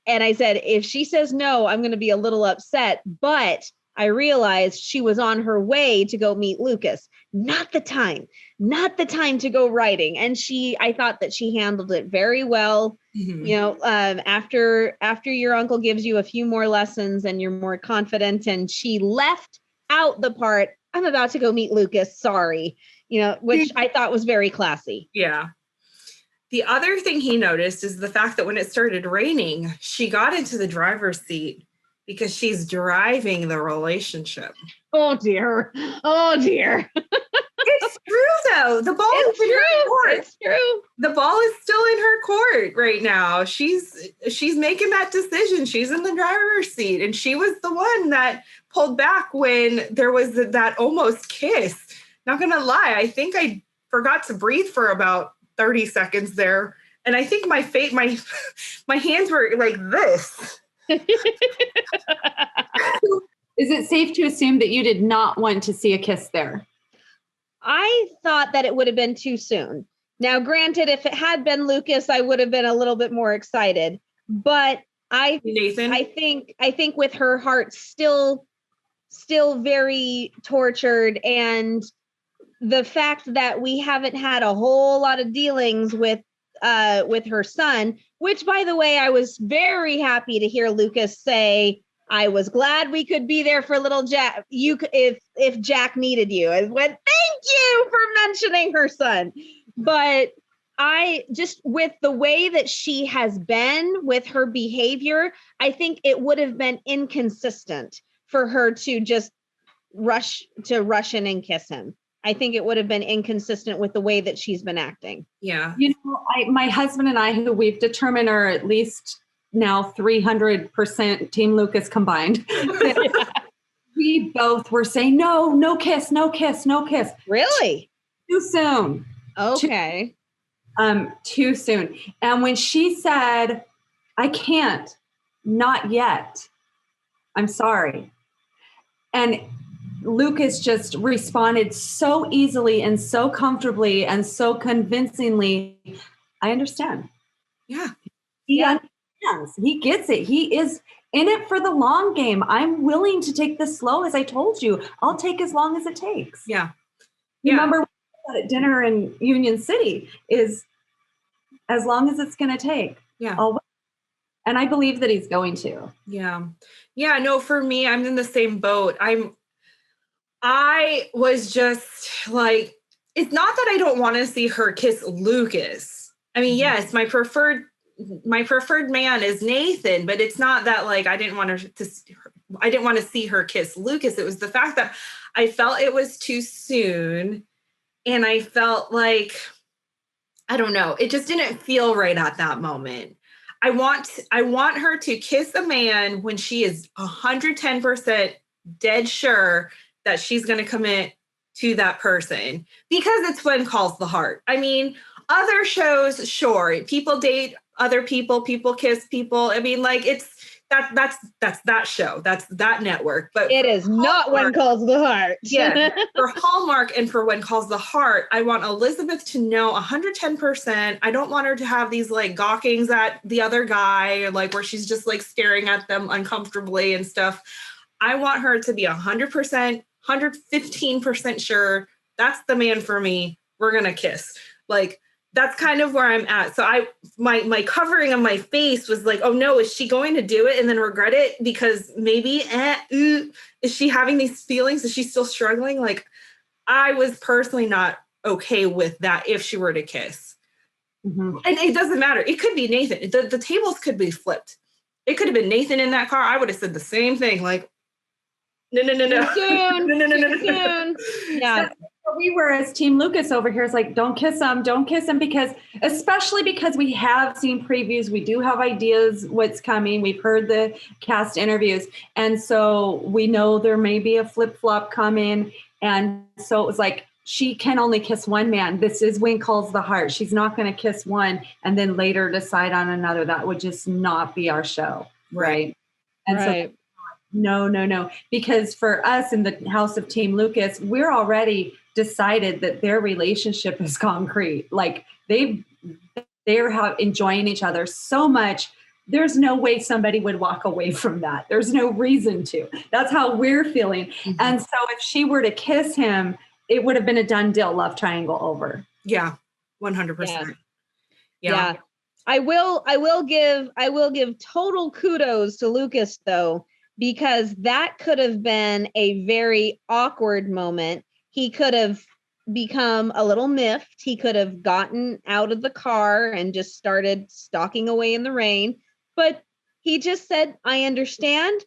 I said, if she says no, I'm going to be a little upset, but I realized she was on her way to go meet Lucas. Not the time to go riding. And I thought that she handled it very well. Mm-hmm. After your uncle gives you a few more lessons and you're more confident, and she left out the part, I'm about to go meet Lucas. Sorry, which I thought was very classy. Yeah. The other thing he noticed is the fact that when it started raining, she got into the driver's seat because she's driving the relationship. Oh, dear. It's true, though. The ball is in her court. It's true. The ball is still in her court right now. She's making that decision. She's in the driver's seat. And she was the one that pulled back when there was that almost kiss. Not going to lie. I think I forgot to breathe for about 30 seconds there. And I think my hands were like this. Is it safe to assume that you did not want to see a kiss there? I thought that it would have been too soon. Now, granted, if it had been Lucas, I would have been a little bit more excited. But Nathan, I think with her heart still very tortured and the fact that we haven't had a whole lot of dealings with her son, which, by the way, I was very happy to hear Lucas say, I was glad we could be there for little Jack. If Jack needed you, I went, thank you for mentioning her son. But I just, with the way that she has been with her behavior, I think it would have been inconsistent for her to just rush in and kiss him. I think it would have been inconsistent with the way that she's been acting. Yeah. You know, my husband and I, who we've determined are at least now 300% Team Lucas combined, we both were saying, no kiss, no kiss, no kiss. Really? Too soon. Okay. Too soon. And when she said, I can't, not yet, I'm sorry. And Lucas just responded so easily and so comfortably and so convincingly. I understand. Yeah. He understands. He gets it. He is in it for the long game. I'm willing to take this slow, as I told you. I'll take as long as it takes. Yeah. Remember at dinner in Union City is as long as it's going to take. Yeah. And I believe that he's going to. Yeah. Yeah. No, for me, I'm in the same boat. I was just like, it's not that I don't want to see her kiss Lucas. I mean, yes, my preferred man is Nathan, but it's not that like I didn't want to see her kiss Lucas. It was the fact that I felt it was too soon, and I felt like, I don't know, it just didn't feel right at that moment. I want her to kiss a man when she is 110% dead sure that she's going to commit to that person, because it's when calls the heart. I mean, other shows, sure, people date other people kiss people. I mean, like, it's that's that show, that's that network. But it is not When Calls the Heart. Yeah, for Hallmark and for When Calls the Heart, I want Elizabeth to know 110%. I don't want her to have these like gawkings at the other guy, or like where she's just like staring at them uncomfortably and stuff. I want her to be 100%, 115% sure that's the man for me. We're gonna kiss. Like, that's kind of where I'm at. So my covering of my face was like, oh no, is she going to do it and then regret it? Because maybe, is she having these feelings? Is she still struggling? Like, I was personally not okay with that if she were to kiss. Mm-hmm. And it doesn't matter. It could be Nathan. The tables could be flipped. It could have been Nathan in that car. I would have said the same thing. Like, no. Soon. Yeah. We were as Team Lucas over here is like, don't kiss him, because especially because we have seen previews, we do have ideas what's coming, we've heard the cast interviews, and so we know there may be a flip-flop coming, and so it was like, she can only kiss one man. This is When Calls the Heart. She's not going to kiss one and then later decide on another. That would just not be our show, right? And so no, because for us in the house of Team Lucas, we're already decided that their relationship is concrete. Like, they're enjoying each other so much. There's no way somebody would walk away from that. There's no reason to. That's how we're feeling. Mm-hmm. And so if she were to kiss him, it would have been a done deal, love triangle over. Yeah, 100%. Yeah. I will give total kudos to Lucas though, because that could have been a very awkward moment. He could have become a little miffed. He could have gotten out of the car and just started stalking away in the rain. But he just said, I understand.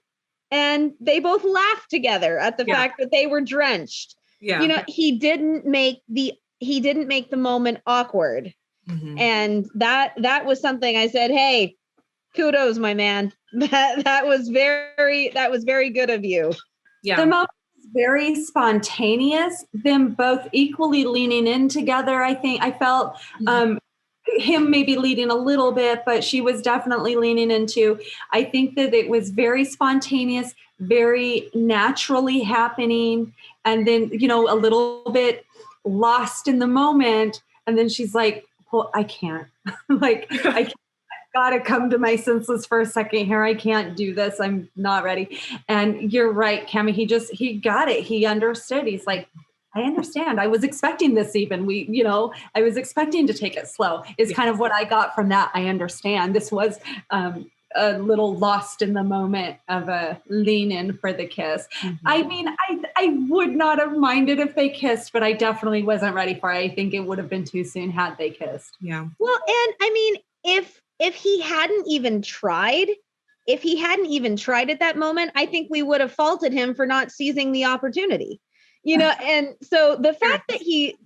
And they both laughed together at the fact that they were drenched. Yeah. You know, he didn't make the moment awkward. Mm-hmm. And that was something I said, hey, kudos, my man. That was very good of you. Yeah. The moment was very spontaneous, them both equally leaning in together. I think I felt him maybe leading a little bit, but she was definitely leaning into. I think that it was very spontaneous, very naturally happening. And then, you know, a little bit lost in the moment. And then she's like, well, I can't. I gotta come to my senses for a second here. I can't do this. I'm not ready. And you're right, Cammie. He got it. He understood. He's like, I understand. I was expecting this even. I was expecting to take it slow is kind of what I got from that. I understand. This was a little lost in the moment of a lean in for the kiss. Mm-hmm. I mean, I would not have minded if they kissed, but I definitely wasn't ready for it. I think it would have been too soon had they kissed. Yeah. Well, and I mean, if he hadn't even tried at that moment, I think we would have faulted him for not seizing the opportunity. And so the fact that he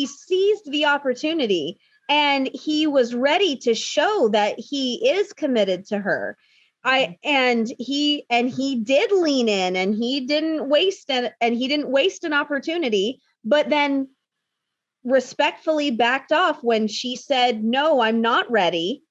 seized the opportunity and he was ready to show that he is committed to her. And he did lean in, and he didn't waste an opportunity, but then respectfully backed off when she said, "No, I'm not ready."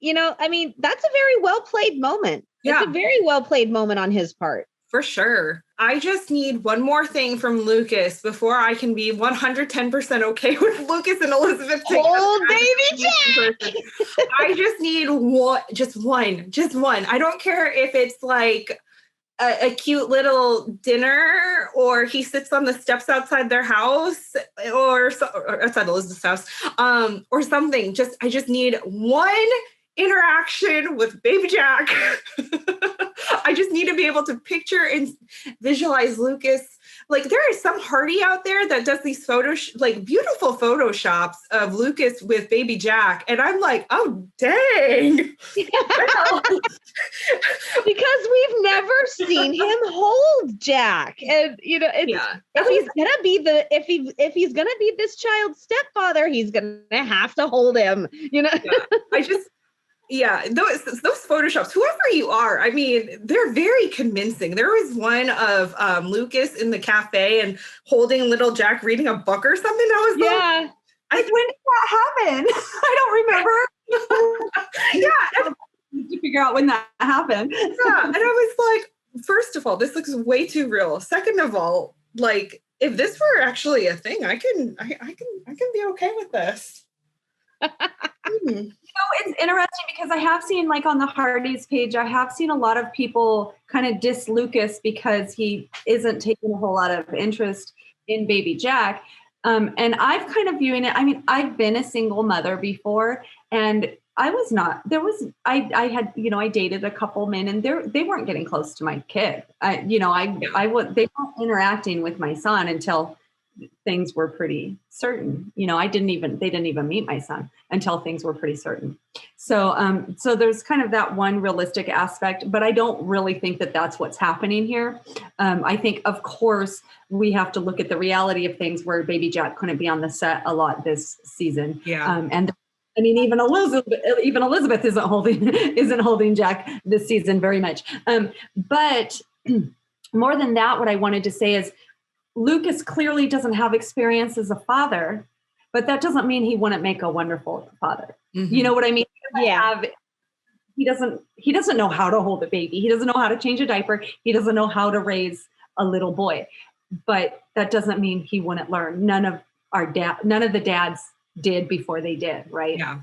I mean, that's a very well played moment. Yeah. It's a very well played moment on his part. For sure. I just need one more thing from Lucas before I can be 110% okay with Lucas and Elizabeth. Old baby Jack! I just need one. I don't care if it's like a cute little dinner, or he sits on the steps outside their house, or outside Elizabeth's house, or something. I just need one interaction with baby Jack. I just need to be able to picture and visualize Lucas. Like, there is some Hardy out there that does these beautiful photoshops of Lucas with baby Jack. And I'm like, oh, dang. Because we've never seen him hold Jack. And, if he's going to be this child's stepfather, he's going to have to hold him, Yeah, those photoshops, whoever you are, I mean, they're very convincing. There was one of Lucas in the cafe and holding little Jack reading a book or something. I was when did that happen? I don't remember. To figure out when that happened. Yeah, and I was like, first of all, this looks way too real. Second of all, like, if this were actually a thing, I can be okay with this. It's interesting because I have seen, like, on the Hardy's page, I have seen a lot of people kind of diss Lucas because he isn't taking a whole lot of interest in baby Jack. And I've kind of viewing it. I mean, I've been a single mother before, and I was not. I dated a couple men, and they weren't getting close to my kid. They weren't interacting with my son until things were pretty certain. They didn't even meet my son until things were pretty certain. So there's kind of that one realistic aspect, but I don't really think that that's what's happening here. I think, of course, we have to look at the reality of things where baby Jack couldn't be on the set a lot this season. Yeah. And I mean, even Elizabeth isn't holding Jack this season very much. But more than that, what I wanted to say is, Lucas clearly doesn't have experience as a father, but that doesn't mean he wouldn't make a wonderful father. Mm-hmm. You know what I mean? Yeah. He doesn't know how to hold a baby. He doesn't know how to change a diaper. He doesn't know how to raise a little boy, but that doesn't mean he wouldn't learn. None of the dads did before they did. Right. Yeah.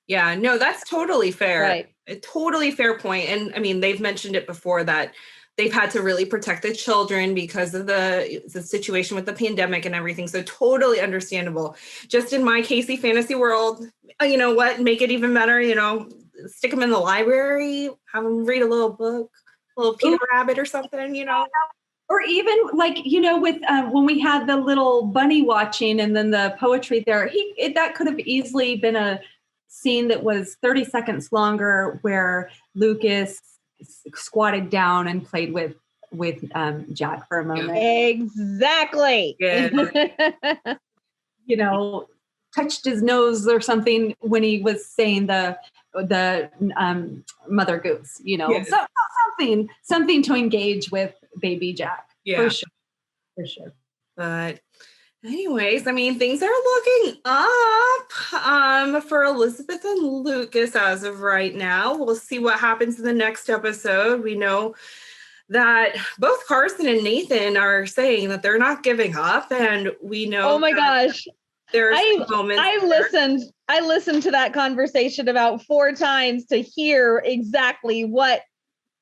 Yeah. No, that's totally fair. Right. A totally fair point. And I mean, they've mentioned it before that they've had to really protect the children because of the situation with the pandemic and everything. So totally understandable. Just in my Casey fantasy world, you know what, make it even better, stick them in the library, have them read a little book, a little Peter Rabbit or something, Or even like, with when we had the little bunny watching and then the poetry there, that could have easily been a scene that was 30 seconds longer where Lucas squatted down and played with Jack for a moment. Exactly. Yeah. Touched his nose or something when he was saying the mother goose. Yes. So something to engage with baby Jack. Yeah. For sure. But anyways, I mean, things are looking up for Elizabeth and Lucas as of right now. We'll see what happens in the next episode. We know that both Carson and Nathan are saying that they're not giving up, and we know. Oh my gosh! There's moments. I listened to that conversation about 4 times to hear exactly what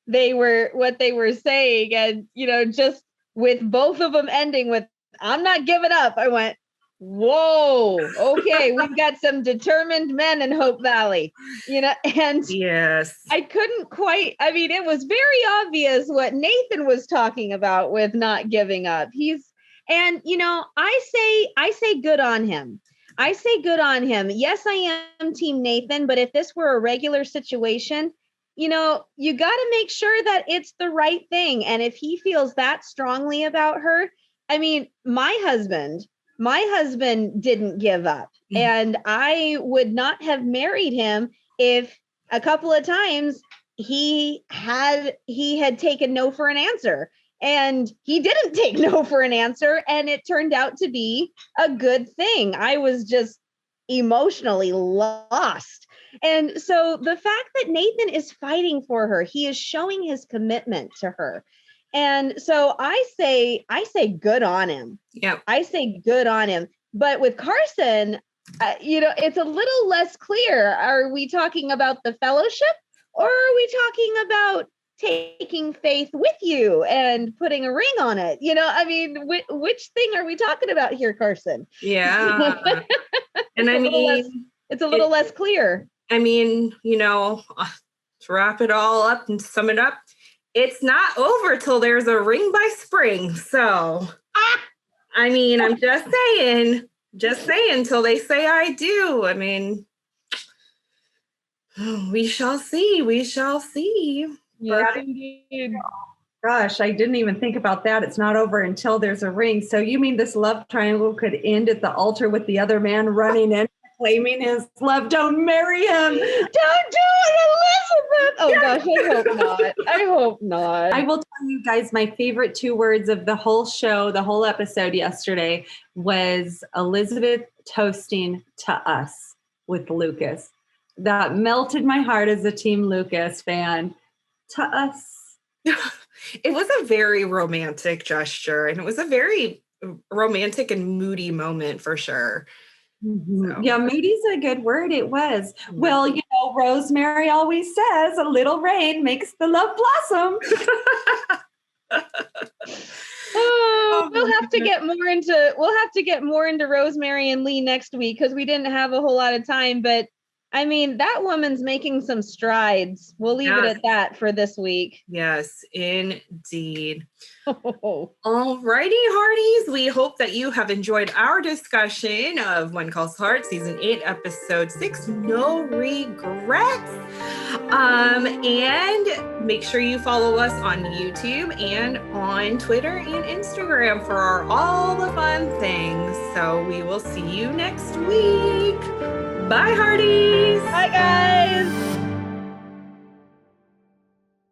they were saying, and just with both of them ending with I'm not giving up. I went, whoa, okay, we've got some determined men in Hope Valley, and Yes. I couldn't quite, it was very obvious what Nathan was talking about with not giving up. I say good on him. I say good on him. Yes, I am Team Nathan, but if this were a regular situation, you got to make sure that it's the right thing. And if he feels that strongly about her, my husband didn't give up. And I would not have married him if a couple of times he had taken no for an answer. And he didn't take no for an answer. And it turned out to be a good thing. I was just emotionally lost. And so the fact that Nathan is fighting for her, he is showing his commitment to her. And so I say good on him. Yeah. I say good on him. But with Carson, it's a little less clear. Are we talking about the fellowship, or are we talking about taking faith with you and putting a ring on it? Which thing are we talking about here, Carson? Yeah. And it's a little less clear. To wrap it all up and sum it up, it's not over till there's a ring by spring. So, I'm just saying till they say I do. We shall see. Yes, indeed. Gosh, I didn't even think about that. It's not over until there's a ring. So you mean this love triangle could end at the altar with the other man running in, claiming his love? Don't marry him. Don't do it, Elizabeth. Oh gosh, I hope not. I will tell you guys, my favorite 2 words of the whole show, the whole episode yesterday, was Elizabeth toasting to us with Lucas. That melted my heart as a Team Lucas fan. To us. It was a very romantic gesture, and it was a very romantic and moody moment for sure. Mm-hmm. So. Yeah, moody's a good word. It was. Mm-hmm. Well, Rosemary always says a little rain makes the love blossom. We'll have to get more into Rosemary and Lee next week, because we didn't have a whole lot of time, but that woman's making some strides. We'll leave it at that for this week. Yes, indeed. All righty, Hearties. We hope that you have enjoyed our discussion of When Calls the Heart, Season 8, Episode 6, No Regrets. And make sure you follow us on YouTube and on Twitter and Instagram for all the fun things. So we will see you next week. Bye, Hearties. Bye, guys.